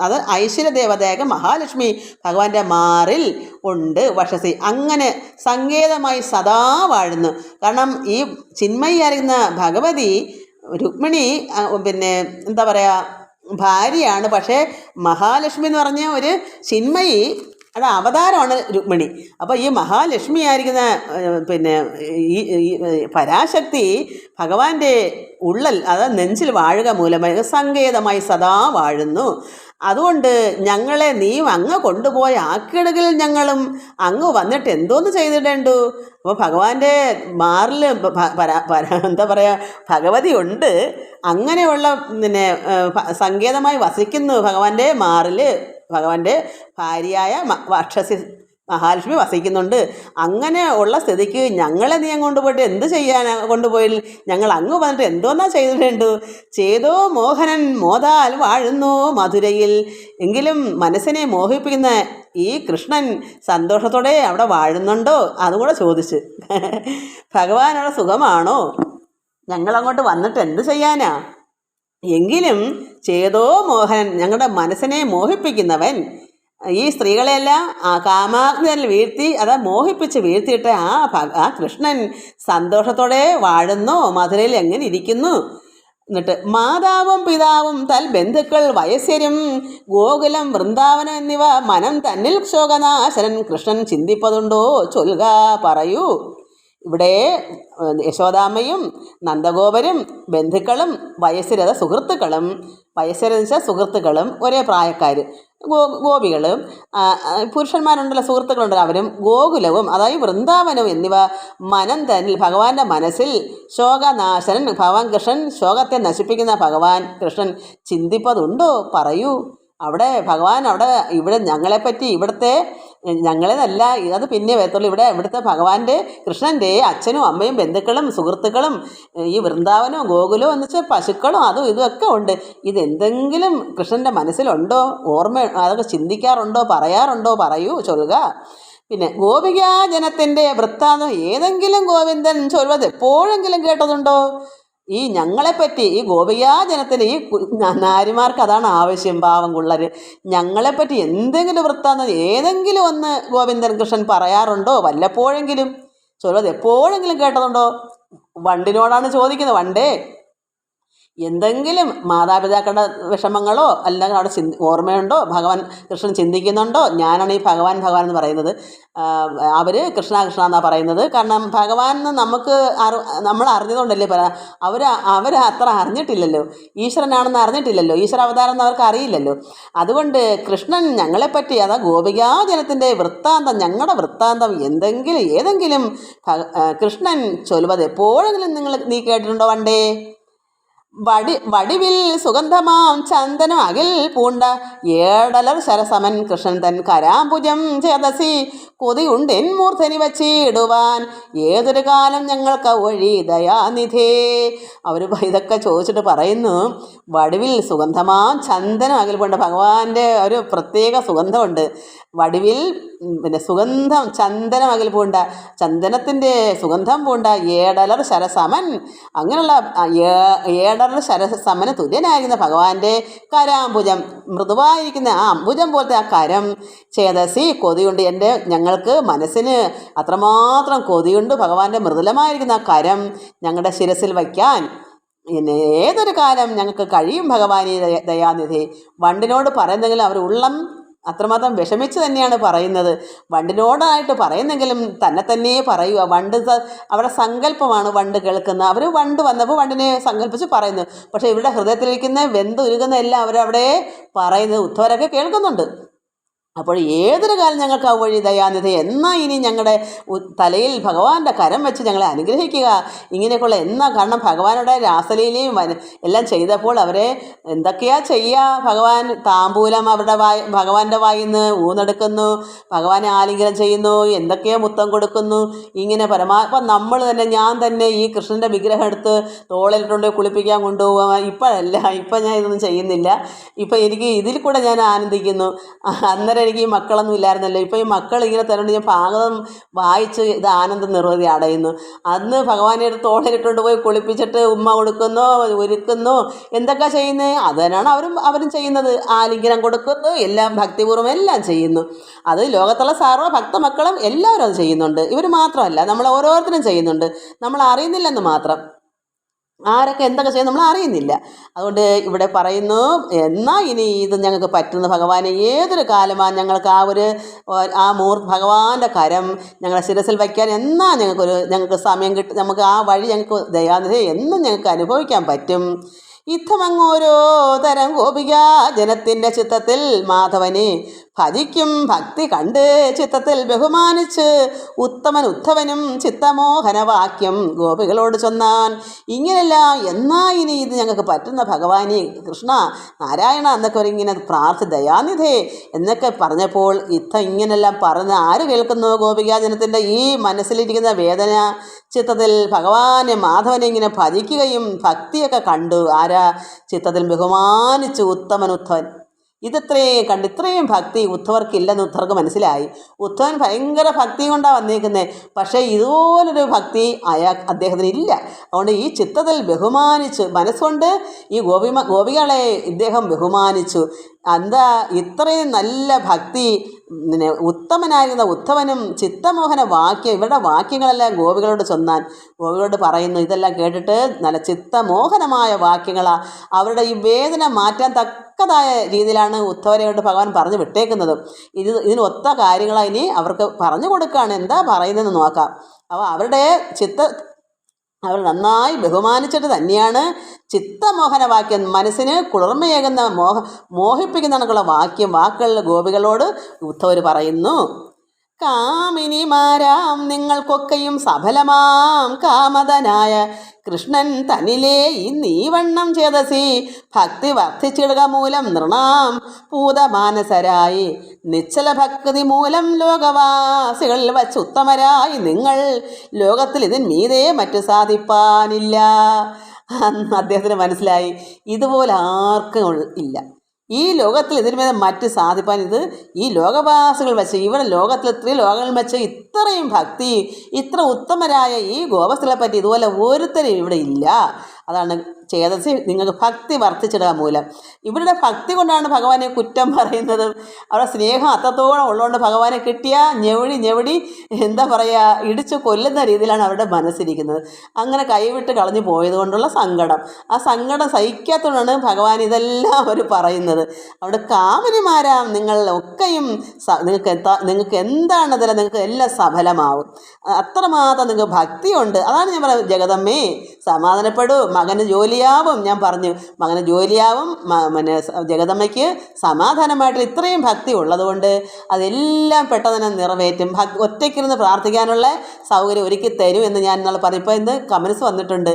അത് ഐശ്വര്യദേവതയായ മഹാലക്ഷ്മി ഭഗവാന്റെ മാറിൽ ഉണ്ട് വക്ഷസി. അങ്ങനെ സങ്കേതമായി സദാ വാഴുന്നു. കാരണം ഈ ചിന്മയിയായിരിക്കുന്ന ഭഗവതി രുക്മിണി എന്താ പറയുക ഭാര്യയാണ്. പക്ഷേ മഹാലക്ഷ്മി എന്ന് പറഞ്ഞ ഒരു ചിന്മയി അത് അവതാരമാണ് രുക്മിണി. അപ്പോൾ ഈ മഹാലക്ഷ്മി ആയിരിക്കുന്ന പിന്നെ ഈ പരാശക്തി ഭഗവാന്റെ ഉള്ളൽ, അതായത് നെഞ്ചിൽ വാഴുക മൂലമായി സങ്കേതമായി സദാ വാഴുന്നു. അതുകൊണ്ട് ഞങ്ങളെ നീ അങ്ങ് കൊണ്ടുപോയി ആക്കിയിടകിൽ ഞങ്ങളും അങ്ങ് വന്നിട്ട് എന്തോന്ന് ചെയ്തിടേണ്ടു. അപ്പോൾ ഭഗവാന്റെ മാറിൽ എന്താ പറയുക, ഭഗവതി ഉണ്ട്. അങ്ങനെയുള്ള പിന്നെ സങ്കേതമായി വസിക്കുന്നു ഭഗവാന്റെ മാറിൽ. ഭഗവാന്റെ ഭാര്യയായ വക്ഷസി മഹാലക്ഷ്മി വസിക്കുന്നുണ്ട്. അങ്ങനെ ഉള്ള സ്ഥിതിക്ക് ഞങ്ങളെ നീ അങ്ങ് കൊണ്ടുപോയിട്ട് എന്ത് ചെയ്യാനാ കൊണ്ടുപോയി, ഞങ്ങൾ അങ്ങ് വന്നിട്ട് എന്തോന്നാ ചെയ്തിട്ടു. ചെയ്തോ മോഹനൻ മോതാൽ വാഴുന്നു മധുരയിൽ. എങ്കിലും മനസ്സിനെ മോഹിപ്പിക്കുന്ന ഈ കൃഷ്ണൻ സന്തോഷത്തോടെ അവിടെ വാഴുന്നുണ്ടോ, അതും കൂടെ ചോദിച്ച്. ഭഗവാനുള്ള സുഖമാണോ, ഞങ്ങളങ്ങോട്ട് വന്നിട്ട് എന്ത് ചെയ്യാനാ. എങ്കിലും ചെയ്തോ മോഹനൻ, ഞങ്ങളുടെ മനസ്സിനെ മോഹിപ്പിക്കുന്നവൻ. ഈ സ്ത്രീകളെല്ലാം കാമാഗ്നിയിൽ വീഴ്ത്തി, അതാ മോഹിപ്പിച്ച് വീഴ്ത്തിയിട്ട് ആ കൃഷ്ണൻ സന്തോഷത്തോടെ വാഴുന്നു മധുരയിൽ എങ്ങനെ ഇരിക്കുന്നു. എന്നിട്ട് മാതാവും പിതാവും തൽ ബന്ധുക്കൾ വയസ്സരും ഗോകുലം വൃന്ദാവനം എന്നിവ മനം തന്നിൽ ശോകനാശനൻ കൃഷ്ണൻ ചിന്തിപ്പതുണ്ടോ ചൊൽക പറയൂ. ഇവിടെ യശോദാമ്മയും നന്ദഗോപരും ബന്ധുക്കളും വയസ്സരത സുഹൃത്തുക്കളും, വയസ്സരെന്ന് വെച്ചാൽ സുഹൃത്തുക്കളും ഒരേ പ്രായക്കാർ, ഗോപികളും പുരുഷന്മാരുണ്ടല്ലോ സുഹൃത്തുക്കളുണ്ടല്ലോ അവരും, ഗോകുലവും അതായത് വൃന്ദാവനവും എന്നിവ മനം തന്നിൽ ഭഗവാന്റെ മനസ്സിൽ ശോകനാശനൻ ഭഗവാൻ കൃഷ്ണൻ, ശോകത്തെ നശിപ്പിക്കുന്ന ഭഗവാൻ കൃഷ്ണൻ ചിന്തിപ്പതുണ്ടോ പറയൂ. അവിടെ ഭഗവാൻ ഇവിടെ ഞങ്ങളെപ്പറ്റി, ഞങ്ങളെന്നല്ല, അത് പിന്നെ വരത്തുള്ളൂ. ഇവിടുത്തെ ഭഗവാന്റെ കൃഷ്ണൻ്റെ അച്ഛനും അമ്മയും ബന്ധുക്കളും സുഹൃത്തുക്കളും ഈ വൃന്ദാവനവും ഗോകുലവും എന്ന് വെച്ചാൽ പശുക്കളും അതും ഇതുമൊക്കെ ഉണ്ട്. ഇതെന്തെങ്കിലും കൃഷ്ണൻ്റെ മനസ്സിലുണ്ടോ, അതൊക്കെ ചിന്തിക്കാറുണ്ടോ, പറയാറുണ്ടോ പറയൂ ചൊല്ലുക. പിന്നെ ഗോപികാജനത്തിൻ്റെ വൃത്താന്തം ഏതെങ്കിലും ഗോവിന്ദൻ ചൊല്ലുന്നത് എപ്പോഴെങ്കിലും കേട്ടതുണ്ടോ. ഈ ഞങ്ങളെപ്പറ്റി, ഈ ഗോപികാജനത്തിന്, ഈ നാരിമാർക്ക് അതാണ് ആവശ്യം, പാവം പിള്ളേർ. ഞങ്ങളെപ്പറ്റി എന്തെങ്കിലും വൃത്താന്തം ഏതെങ്കിലും ഒന്ന് ഗോവിന്ദൻ കൃഷ്ണൻ പറയാറുണ്ടോ വല്ലപ്പോഴെങ്കിലും ചൊല്ലുന്നത് എപ്പോഴെങ്കിലും കേട്ടതുണ്ടോ. വണ്ടിനോടാണ് ചോദിക്കുന്നത്. വണ്ടേ എന്തെങ്കിലും മാതാപിതാക്കളുടെ വിഷമങ്ങളോ അല്ലെങ്കിൽ അവിടെ ഓർമ്മയുണ്ടോ, ഭഗവാൻ കൃഷ്ണൻ ചിന്തിക്കുന്നുണ്ടോ. ഞാനാണ് ഈ ഭഗവാൻ എന്ന് പറയുന്നത്. അവർ കൃഷ്ണ എന്നാണ് പറയുന്നത്. കാരണം ഭഗവാൻ നമ്മൾ അറിഞ്ഞതുകൊണ്ടല്ലേ അവർ അത്ര അറിഞ്ഞിട്ടില്ലല്ലോ, ഈശ്വരനാണെന്ന് അറിഞ്ഞിട്ടില്ലല്ലോ, ഈശ്വര അവതാരം എന്ന് അവർക്ക് അറിയില്ലല്ലോ. അതുകൊണ്ട് കൃഷ്ണൻ ഞങ്ങളെപ്പറ്റി, അതാ ഗോപികാജനത്തിൻ്റെ വൃത്താന്തം, ഞങ്ങളുടെ വൃത്താന്തം ഏതെങ്കിലും കൃഷ്ണൻ ചൊല്ലുന്നത് എപ്പോഴെങ്കിലും നീ കേട്ടിട്ടുണ്ടോ വണ്ടേ. വടിവിൽ സുഗന്ധമാം ചന്ദനം അകിൽ പൂണ്ട ഏടലർ ശരസമൻ കൃഷ്ണൻ തൻ കരാംബുജം ചേതസി കൊതിയുണ്ടെൻ മൂർധനി വച്ചിടുവാൻ ഏതൊരു കാലം ഞങ്ങൾക്ക് ഒഴി ദയാനിധേ. അവർ ഇതൊക്കെ ചോദിച്ചിട്ട് പറയുന്നു, വടിവിൽ സുഗന്ധമാം ചന്ദനം അകിൽ പൂണ്ട, ഭഗവാന്റെ ഒരു പ്രത്യേക സുഗന്ധമുണ്ട്. വടിവിൽ പിന്നെ സുഗന്ധം ചന്ദനം അകിൽ പൂണ്ട, ചന്ദനത്തിൻ്റെ സുഗന്ധം പൂണ്ട ഏടലർ ശരസമൻ, അങ്ങനെയുള്ള ഏടലർ ശരസമന് തുല്യനായിരിക്കുന്ന ഭഗവാന്റെ കരാംബുജം, മൃദുവായിരിക്കുന്ന ആ അംബുജം പോലത്തെ ആ കരം, ചേതസി കൊതിയുണ്ട്, ഞങ്ങൾക്ക് മനസ്സിന് അത്രമാത്രം കൊതിയുണ്ട് ഭഗവാന്റെ മൃദുലമായിരിക്കുന്ന ആ കരം ഞങ്ങളുടെ ശിരസിൽ വയ്ക്കാൻ. ഏതൊരു കാലം ഞങ്ങൾക്ക് കഴിയും ഭഗവാനെ ദയാനിധി. വണ്ടിനോട് പറയുന്നെങ്കിലും അവർ ഉള്ളം അത്രമാത്രം വിഷമിച്ച് തന്നെയാണ് പറയുന്നത്. വണ്ടിനോടായിട്ട് പറയുന്നെങ്കിലും തന്നെ പറയുക. അവിടെ സങ്കല്പമാണ് വണ്ട് കേൾക്കുന്നത്. അവർ വണ്ട് വന്നപ്പോൾ വണ്ടിനെ സങ്കല്പിച്ച് പറയുന്നു. പക്ഷേ ഇവിടെ ഹൃദയത്തിലിരിക്കുന്ന വെന്തുരുകുന്ന എല്ലാം അവരവിടെ പറയുന്നത് ഉദ്ധവരൊക്കെ കേൾക്കുന്നുണ്ട്. അപ്പോൾ ഏതൊരു കാലം ഞങ്ങൾക്ക് ആ വഴി ദയാനിധി, എന്നാൽ ഇനി ഞങ്ങളുടെ തലയിൽ ഭഗവാന്റെ കരം വെച്ച് ഞങ്ങളെ അനുഗ്രഹിക്കുക. ഇങ്ങനെയൊക്കെയുള്ള കാരണം ഭഗവാനുടെ രാസലീലയും എല്ലാം ചെയ്തപ്പോൾ അവരെ എന്തൊക്കെയാ ചെയ്യുക. ഭഗവാൻ താമ്പൂലം ഭഗവാന്റെ വായിൽ നിന്ന് ഊന്നെടുക്കുന്നു, ഭഗവാനെ ആലിംഗനം ചെയ്യുന്നു, എന്തൊക്കെയോ മുത്തം കൊടുക്കുന്നു. ഇങ്ങനെ ഇപ്പം നമ്മൾ തന്നെ, ഞാൻ തന്നെ ഈ കൃഷ്ണൻ്റെ വിഗ്രഹം എടുത്ത് തോളിലിട്ടുണ്ട് കുളിപ്പിക്കാൻ കൊണ്ടുപോകാം. ഇപ്പം ഞാൻ ഇതൊന്നും ചെയ്യുന്നില്ല. ഇപ്പം എനിക്ക് ഇതിൽ കൂടെ ഞാൻ ആനന്ദിക്കുന്നു. അന്നേരം എനിക്ക് ഈ മക്കളൊന്നും ഇല്ലായിരുന്നല്ലോ. ഇപ്പോൾ ഈ മക്കൾ ഇങ്ങനെ തരുന്നുണ്ട്. ഞാൻ ഭാഗവതം വായിച്ച് ഇത് ആനന്ദ നിർവൃതി അടയുന്നു. അന്ന് ഭഗവാനെ ഒരു തോളിലിട്ടുകൊണ്ട് പോയി കുളിപ്പിച്ചിട്ട് ഉമ്മ കൊടുക്കുന്നു, ഒരുക്കുന്നു, എന്തൊക്കെ ചെയ്യുന്നത് അത് തന്നെയാണ് അവരും ചെയ്യുന്നത്. ആലിംഗനം കൊടുക്കുന്നു, എല്ലാം ഭക്തിപൂർവ്വം എല്ലാം ചെയ്യുന്നു. അത് ലോകത്തുള്ള സർവ്വ ഭക്തമക്കളും എല്ലാവരും അത് ചെയ്യുന്നുണ്ട്. ഇവർ മാത്രമല്ല, നമ്മൾ ഓരോരുത്തരും ചെയ്യുന്നുണ്ട്, നമ്മൾ അറിയുന്നില്ലെന്ന് മാത്രം. ആരൊക്കെ എന്തൊക്കെ ചെയ്യും നമ്മൾ അറിയുന്നില്ല. അതുകൊണ്ട് ഇവിടെ പറയുന്നു, എന്നാൽ ഇനി ഇത് ഞങ്ങൾക്ക് പറ്റുന്ന ഭഗവാനെ, ഏതൊരു കാലമാണ് ഞങ്ങൾക്ക് ആ ഭഗവാന്റെ കരം ഞങ്ങളെ ശിരസിൽ വയ്ക്കാൻ എന്നാ ഞങ്ങൾക്ക് സമയം കിട്ടും, നമുക്ക് ആ വഴി ഞങ്ങൾക്ക് ദയാനിധി എന്നും ഞങ്ങൾക്ക് അനുഭവിക്കാൻ പറ്റും. ഇത്തമങ്ങോരോ തരം ഗോപിക ജനത്തിൻ്റെ ചിത്തത്തിൽ മാധവനെ ഭജിക്കും ഭക്തി കണ്ട് ചിത്തത്തിൽ ബഹുമാനിച്ച് ഉത്തമനും ചിത്തമോഹനവാക്യം ഗോപികളോട് ചൊന്നാൻ. ഇങ്ങനെയല്ല, എന്നാ ഇനി ഇത് ഞങ്ങൾക്ക് പറ്റുന്ന ഭഗവാനെ, കൃഷ്ണ നാരായണ എന്നൊക്കെ ഇങ്ങനെ ദയാനിധേ എന്നൊക്കെ പറഞ്ഞപ്പോൾ ഇങ്ങനെല്ലാം പറഞ്ഞ് ആര് കേൾക്കുന്നു? ഗോപികാ ജനത്തിൻ്റെ ഈ മനസ്സിലിരിക്കുന്ന വേദന ചിത്തത്തിൽ ഭഗവാനെ മാധവനെ ഇങ്ങനെ ഭജിക്കുകയും ഭക്തിയൊക്കെ കണ്ടു. ആരാ? ചിത്തത്തിൽ ബഹുമാനിച്ചു ഉത്തമൻ. ഇത്രയും കണ്ട്, ഇത്രയും ഭക്തി ഉദ്ധവർക്കില്ലെന്ന് ഉദ്ധവർക്ക് മനസ്സിലായി. ഉദ്ധവൻ ഭയങ്കര ഭക്തി കൊണ്ടാണ് വന്നിരിക്കുന്നത്, പക്ഷേ ഇതുപോലൊരു ഭക്തി അദ്ദേഹത്തിന് ഇല്ല. അതുകൊണ്ട് ഈ ചിത്തത്തിൽ ബഹുമാനിച്ചു, മനസ്സുകൊണ്ട് ഈ ഗോപികളെ ഇദ്ദേഹം ബഹുമാനിച്ചു. എന്താ ഇത്രയും നല്ല ഭക്തി? ഉത്തമനായിരുന്ന ഉദ്ധവനും ചിത്തമോഹന വാക്യം, ഇവരുടെ വാക്യങ്ങളെല്ലാം ഗോപികളോട് ചൊന്നാൻ. ഗോപികളോട് പറയുന്നു. ഇതെല്ലാം കേട്ടിട്ട് നല്ല ചിത്തമോഹനമായ വാക്യങ്ങളാണ്. അവരുടെ ഈ വേദന മാറ്റാൻ തക്കതായ രീതിയിലാണ് ഉദ്ധവരെയോട് ഭഗവാൻ പറഞ്ഞു വിട്ടേക്കുന്നത്. ഇതിനൊത്ത കാര്യങ്ങളാണ് ഇനി അവർക്ക് പറഞ്ഞു കൊടുക്കുകയാണ്. എന്താ പറയുന്നതെന്ന് നോക്കാം. അപ്പോൾ അവർ നന്നായി ബഹുമാനിച്ചിട്ട് തന്നെയാണ് ചിത്തമോഹനവാക്യം, മനസ്സിന് കുളിർമയേകുന്ന മോഹിപ്പിക്കുന്ന വാക്കുകളിൽ ഗോപികളോട് ഉദ്ധവർ പറയുന്നു. കാമിനിമാരാം നിങ്ങൾക്കൊക്കെയും സഫലമാം കാമതനായ കൃഷ്ണൻ തന്നിലേ ഈ നീവണ്ണം ചേതസി ഭക്തി വർദ്ധിച്ചിടുക മൂലം നൃണാം പൂതമാനസരായി നിശ്ചല ഭക്തി മൂലം ലോകവാസികളിൽ വച്ച് ഉത്തമരായി നിങ്ങൾ ലോകത്തിൽ ഇതിന് മീതേ മറ്റു സാധിപ്പാനില്ല. അദ്ദേഹത്തിന് മനസ്സിലായി, ഇതുപോലെ ആർക്കും ഇല്ല ഈ ലോകത്തിൽ. ഇതിനുമേൽ മറ്റ് സാധിപ്പാൻ ഈ ലോകവാസികൾ വെച്ച്, ഇവിടെ ലോകത്തിൽ ഇത്രയും ലോകങ്ങളിൽ വെച്ച് ഇത്രയും ഭക്തി, ഇത്ര ഉത്തമരായ ഈ ഗോപസ്ഥകളെ പറ്റി ഇതുപോലെ ഒരുത്തരും ഇവിടെ ഇല്ല. അതാണ് ചേതസി നിങ്ങൾക്ക് ഭക്തി വർദ്ധിച്ചിടുക മൂലം. ഇവരുടെ ഭക്തി കൊണ്ടാണ് ഭഗവാനെ കുറ്റം പറയുന്നത്. അവരുടെ സ്നേഹം അത്രത്തോളം ഉള്ളതുകൊണ്ട് ഭഗവാനെ കിട്ടിയ ഞെവിടി എന്താ പറയുക, ഇടിച്ചു കൊല്ലുന്ന രീതിയിലാണ് അവരുടെ മനസ്സിരിക്കുന്നത്. അങ്ങനെ കൈവിട്ട് കളഞ്ഞു പോയത് കൊണ്ടുള്ള സങ്കടം, ആ സങ്കടം സഹിക്കാത്തതുകൊണ്ടാണ് ഭഗവാൻ ഇതെല്ലാം അവർ പറയുന്നത്. അവിടെ കാമിനിമാരാം നിങ്ങൾ ഒക്കെയും നിങ്ങൾക്ക് എന്താണതിൽ നിങ്ങൾക്ക് എല്ലാം സഫലമാവും, അത്രമാത്രം നിങ്ങൾക്ക് ഭക്തിയുണ്ട്. അതാണ് ഞാൻ പറയുന്നത്, ജഗദമ്മേ സമാധാനപ്പെടൂ, മകന് ജോലിയാവും. ഞാൻ പറഞ്ഞു മകന് ജോലിയാവും, ജഗദമ്മയ്ക്ക് സമാധാനമായിട്ട് ഇത്രയും ഭക്തി ഉള്ളതുകൊണ്ട് അതെല്ലാം പെട്ടെന്ന് തന്നെ നിറവേറ്റും. ഒറ്റയ്ക്കിരുന്ന് പ്രാർത്ഥിക്കാനുള്ള സൗകര്യം ഒരുക്കി തരും എന്ന് ഞാൻ ഇന്നാൾ പറഞ്ഞു. ഇപ്പോൾ ഇന്ന് കമൻസ് വന്നിട്ടുണ്ട്,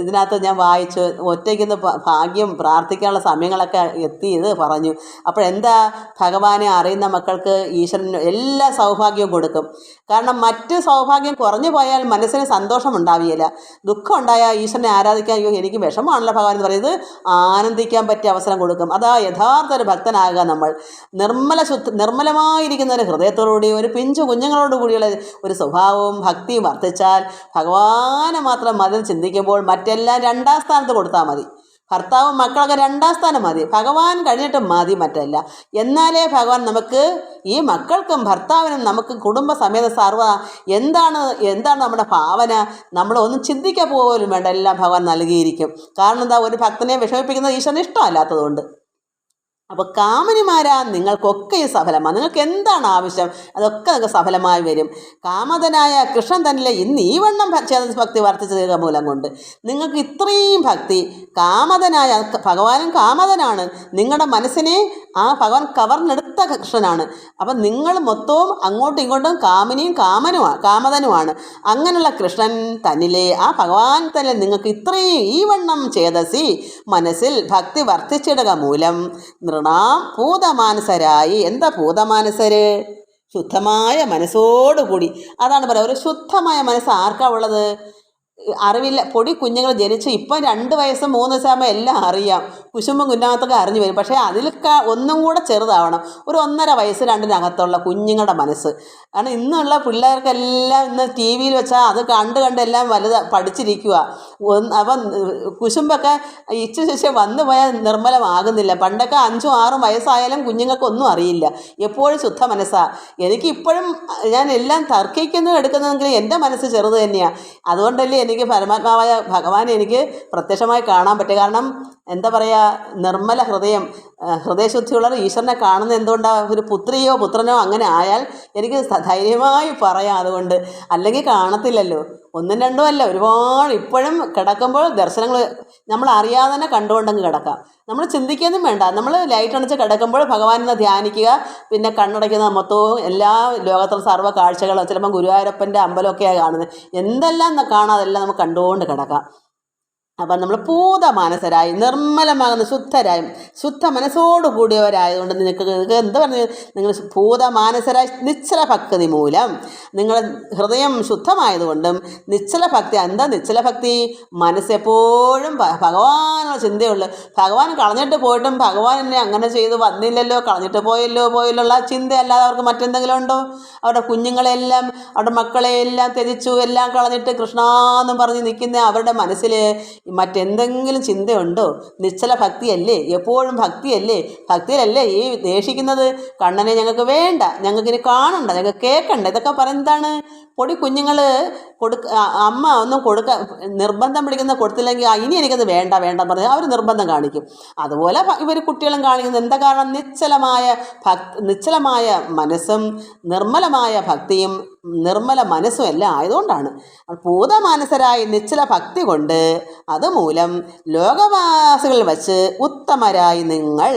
ഇതിനകത്ത് ഞാൻ വായിച്ചു, ഒറ്റയ്ക്കിന്ന് ഭാഗ്യം പ്രാർത്ഥിക്കാനുള്ള സമയങ്ങളൊക്കെ എത്തിയത് പറഞ്ഞു. അപ്പോഴെന്താ, ഭഗവാനെ അറിയുന്ന മക്കൾക്ക് ഈശ്വരൻ എല്ലാ സൗഭാഗ്യവും കൊടുക്കും. കാരണം മറ്റ് സൗഭാഗ്യം കുറഞ്ഞു പോയാൽ മനസ്സിന് സന്തോഷം ഉണ്ടാവുകയില്ല. ദുഃഖം ഉണ്ടായാൽ ഈശ്വരനെ ആരാധിക്കാൻ എനിക്ക് വിഷമമാണല്ലോ ഭഗവാൻ എന്ന് പറയുന്നത്, ആനന്ദിക്കാൻ പറ്റിയ അവസരം കൊടുക്കും. അതാ യഥാർത്ഥ ഒരു ഭക്തനാകുക. നമ്മൾ നിർമ്മലമായിരിക്കുന്ന ഒരു ഹൃദയത്തോടുകൂടി ഒരു പിഞ്ചു കുഞ്ഞുങ്ങളോട് കൂടിയുള്ള ഒരു സ്വഭാവവും ഭക്തിയും വർദ്ധിച്ചാൽ ഭഗവാനെ മാത്രം മതി ചിന്തിക്കുമ്പോൾ മറ്റെല്ലാം രണ്ടാം സ്ഥാനത്ത് കൊടുത്താൽ മതി. ഭർത്താവും മക്കളൊക്കെ രണ്ടാം സ്ഥാനം മതി, ഭഗവാൻ കഴിഞ്ഞിട്ട് മതി മറ്റല്ല. എന്നാലേ ഭഗവാൻ നമുക്ക് ഈ മക്കൾക്കും ഭർത്താവിനും നമുക്ക് കുടുംബസമേത എന്താണ് നമ്മുടെ ഭാവന, നമ്മളൊന്നും ചിന്തിക്കാൻ പോലും വേണ്ട, എല്ലാം ഭഗവാൻ നൽകിയിരിക്കും. കാരണം എന്താ, ഒരു ഭക്തനെ വിഷമിപ്പിക്കുന്നത് ഈശ്വരന് ഇഷ്ടമല്ലാത്തതുകൊണ്ട്. അപ്പോൾ കാമിനിമാരാ നിങ്ങൾക്കൊക്കെ സഫലമാണ്, നിങ്ങൾക്ക് എന്താണ് ആവശ്യം അതൊക്കെ നിങ്ങൾക്ക് സഫലമായി വരും. കാമതനായ കൃഷ്ണൻ തന്നെ ഇന്ന് ഈ വണ്ണം ഭക്തി വർദ്ധിച്ചത് മൂലം കൊണ്ട് നിങ്ങൾക്ക് ഇത്രയും ഭക്തി. കാമതനായ ഭഗവാനും കാമതനാണ്, നിങ്ങളുടെ മനസ്സിനെ ആ ഭഗവാൻ കവർന്നെടുത്ത കൃഷ്ണനാണ്. അപ്പം നിങ്ങൾ മൊത്തവും അങ്ങോട്ടും ഇങ്ങോട്ടും കാമതനുമാണ്. അങ്ങനെയുള്ള കൃഷ്ണൻ തന്നിലെ ആ ഭഗവാൻ തന്നെ നിങ്ങൾക്ക് ഇത്രയും ഈ വണ്ണം ചേതസി മനസ്സിൽ ഭക്തി വർദ്ധിച്ചിടുക മൂലം നൃണാം പൂതമാനസരായി. എന്താ പൂതമാനസര്? ശുദ്ധമായ മനസ്സോടുകൂടി. അതാണ് പറയുക, ഒരു ശുദ്ധമായ മനസ്സ് ആർക്കാ ഉള്ളത്? അറിവില്ല, പൊടി കുഞ്ഞുങ്ങൾ ജനിച്ച് ഇപ്പം 2 വയസ്സും 3 വയസ്സാകുമ്പോൾ എല്ലാം അറിയാം, കുശുമ്പും കുഞ്ഞാകത്തൊക്കെ അറിഞ്ഞു വരും. പക്ഷേ അതിലൊക്കെ ഒന്നും കൂടെ ചെറുതാവണം, ഒരു 1.5 വയസ്സ് 2-നകത്തുള്ള കുഞ്ഞുങ്ങളുടെ മനസ്സ്. കാരണം ഇന്നുള്ള പിള്ളേർക്കെല്ലാം ഇന്ന് TV യിൽ വെച്ചാൽ അത് കണ്ട് എല്ലാം പഠിച്ചിരിക്കുക. അപ്പം കുശുമ്പൊക്കെ ഇച്ചിരി ശേഷം വന്നു പോയാൽ നിർമ്മലമാകുന്നില്ല. പണ്ടൊക്കെ 5ഉം 6ഉം വയസ്സായാലും കുഞ്ഞുങ്ങൾക്കൊന്നും അറിയില്ല, എപ്പോഴും ശുദ്ധ മനസ്സാണ്. എനിക്കിപ്പോഴും ഞാൻ എല്ലാം തർക്കിക്കുന്നു എടുക്കുന്നതെങ്കിലും എൻ്റെ മനസ്സ് ചെറുത് തന്നെയാണ്. അതുകൊണ്ടല്ലേ എനിക്ക് പരമാത്മാവായ ഭഗവാനെ എനിക്ക് പ്രത്യക്ഷമായി കാണാൻ പറ്റും. കാരണം എന്താ പറയുക, നിർമ്മല ഹൃദയം, ഹൃദയശുദ്ധിയുള്ളവർ ഈശ്വരനെ കാണുന്നത് എന്തുകൊണ്ടാണ്? ഒരു പുത്രിയോ പുത്രനോ അങ്ങനെ ആയാൽ എനിക്ക് ധൈര്യമായി പറയാം. അതുകൊണ്ട് അല്ലെങ്കിൽ കാണത്തില്ലല്ലോ. 1ഉം 2ഉം അല്ല, ഒരുപാട്. ഇപ്പോഴും കിടക്കുമ്പോൾ ദർശനങ്ങൾ നമ്മൾ അറിയാതെ തന്നെ കണ്ടുകൊണ്ടങ്ങ് കിടക്കാം. നമ്മൾ ചിന്തിക്കൊന്നും വേണ്ട. നമ്മൾ ലൈറ്റ് അണച്ച് കിടക്കുമ്പോൾ ഭഗവാനെ ധ്യാനിക്കുക. പിന്നെ കണ്ണടയ്ക്കുന്ന മൊത്തവും എല്ലാ ലോകത്തുള്ള സർവ്വ കാഴ്ചകളും, ചിലപ്പോൾ ഗുരുവായൂരപ്പൻ്റെ അമ്പലമൊക്കെയാണ് കാണുന്നത്, എന്തെല്ലാം കാണാതെല്ലാം നമുക്ക് കണ്ടുകൊണ്ട് കിടക്കാം. അപ്പം നമ്മൾ പൂതമാനസരായി നിർമ്മലമാകുന്ന ശുദ്ധരായും ശുദ്ധ മനസ്സോടു കൂടിയവരായതുകൊണ്ട് നിങ്ങൾക്ക് എന്താ പറഞ്ഞത്, നിങ്ങൾ പൂതമാനസരായി നിശ്ചല ഭക്തി മൂലം നിങ്ങളുടെ ഹൃദയം ശുദ്ധമായതുകൊണ്ടും നിശ്ചല ഭക്തി. എന്താ നിശ്ചല ഭക്തി? മനസ്സെപ്പോഴും ഭഗവാനുള്ള ചിന്തയുള്ളു. ഭഗവാൻ കളഞ്ഞിട്ട് പോയിട്ടും ഭഗവാൻ എന്നെ അങ്ങനെ ചെയ്തു വന്നില്ലല്ലോ, കളഞ്ഞിട്ട് പോയല്ലുള്ള ചിന്ത അല്ലാതെ അവർക്ക് മറ്റെന്തെങ്കിലും ഉണ്ടോ? അവരുടെ കുഞ്ഞുങ്ങളെല്ലാം അവരുടെ മക്കളെയെല്ലാം ത്യജിച്ചു, എല്ലാം കളഞ്ഞിട്ട് കൃഷ്ണാന്നും പറഞ്ഞ് നിൽക്കുന്ന അവരുടെ മനസ്സിൽ മറ്റെന്തെങ്കിലും ചിന്തയുണ്ടോ? നിശ്ചല ഭക്തിയല്ലേ, എപ്പോഴും ഭക്തിയല്ലേ. ഭക്തിയിലല്ലേ ഈ ദേഷിക്കുന്നത്, കണ്ണനെ ഞങ്ങൾക്ക് വേണ്ട, ഞങ്ങൾക്കിനി കാണണ്ട, ഞങ്ങൾക്ക് കേൾക്കണ്ട, ഇതൊക്കെ പറയുന്നതാണ്. പൊടി കുഞ്ഞുങ്ങൾ അമ്മ ഒന്നും നിർബന്ധം പിടിക്കുന്ന കൊടുത്തില്ലെങ്കിൽ ഇനി എനിക്കത് വേണ്ട പറഞ്ഞാൽ അവർ നിർബന്ധം കാണിക്കും. അതുപോലെ ഇവർ കുട്ടികളും കാണിക്കുന്നത് എന്താ കാരണം? നിശ്ചലമായ മനസ്സും നിർമ്മലമായ ഭക്തിയും നിർമ്മല മനസ്സും എല്ലാം ആയതുകൊണ്ടാണ്. പൂതമാനസരായി നിശ്ചല ഭക്തി കൊണ്ട് അതുമൂലം ലോകവാസികൾ വച്ച് ഉത്തമരായി നിങ്ങൾ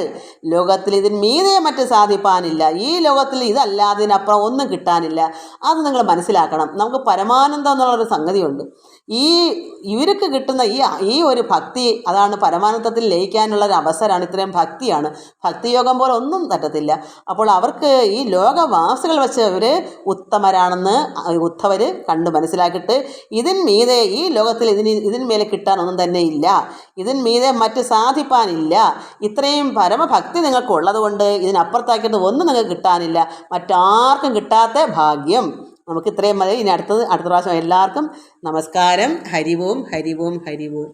ലോകത്തിൽ ഇതിന് മീതെ മറ്റ് സാധിപ്പാനില്ല. ഈ ലോകത്തിൽ ഇതല്ലാതെ ഇതിനപ്പുറം ഒന്നും കിട്ടാനില്ല. അത് നിങ്ങൾ മനസ്സിലാക്കണം. നമുക്ക് പരമാനന്ദം എന്നുള്ളൊരു സംഗതിയുണ്ട്. ഇവർക്ക് കിട്ടുന്ന ഈ ഒരു ഭക്തി, അതാണ് പരമാനന്ദത്തിൽ ലയിക്കാനുള്ളൊരു അവസരമാണ്. ഇത്രയും ഭക്തിയാണ്. ഭക്തിയോഗം പോലെ ഒന്നും പറ്റത്തില്ല. അപ്പോൾ അവർക്ക് ഈ ലോകവാസികൾ വെച്ച് അവർ ഉത്തമരാണെന്ന് ഉദ്ധവർ കണ്ട് മനസ്സിലാക്കിയിട്ട് ഇതിന്മീതെ ഈ ലോകത്തിൽ ഇതിന്മേലെ കിട്ടാനൊന്നും തന്നെ ഇല്ല, ഇതിന്മീതെ മറ്റ് സാധിപ്പാനില്ല. ഇത്രയും പരമഭക്തി നിങ്ങൾക്കുള്ളത് കൊണ്ട് ഇതിനപ്പുറത്താക്കിയിട്ട് ഒന്നും നിങ്ങൾക്ക് കിട്ടാനില്ല, മറ്റാർക്കും കിട്ടാത്ത ഭാഗ്യം. നമുക്ക് ഇത്രയും മതി. ഇനി അടുത്ത പ്രാവശ്യം എല്ലാവർക്കും നമസ്കാരം. ഹരി ഓം ഹരി ഓം ഹരി ഓം.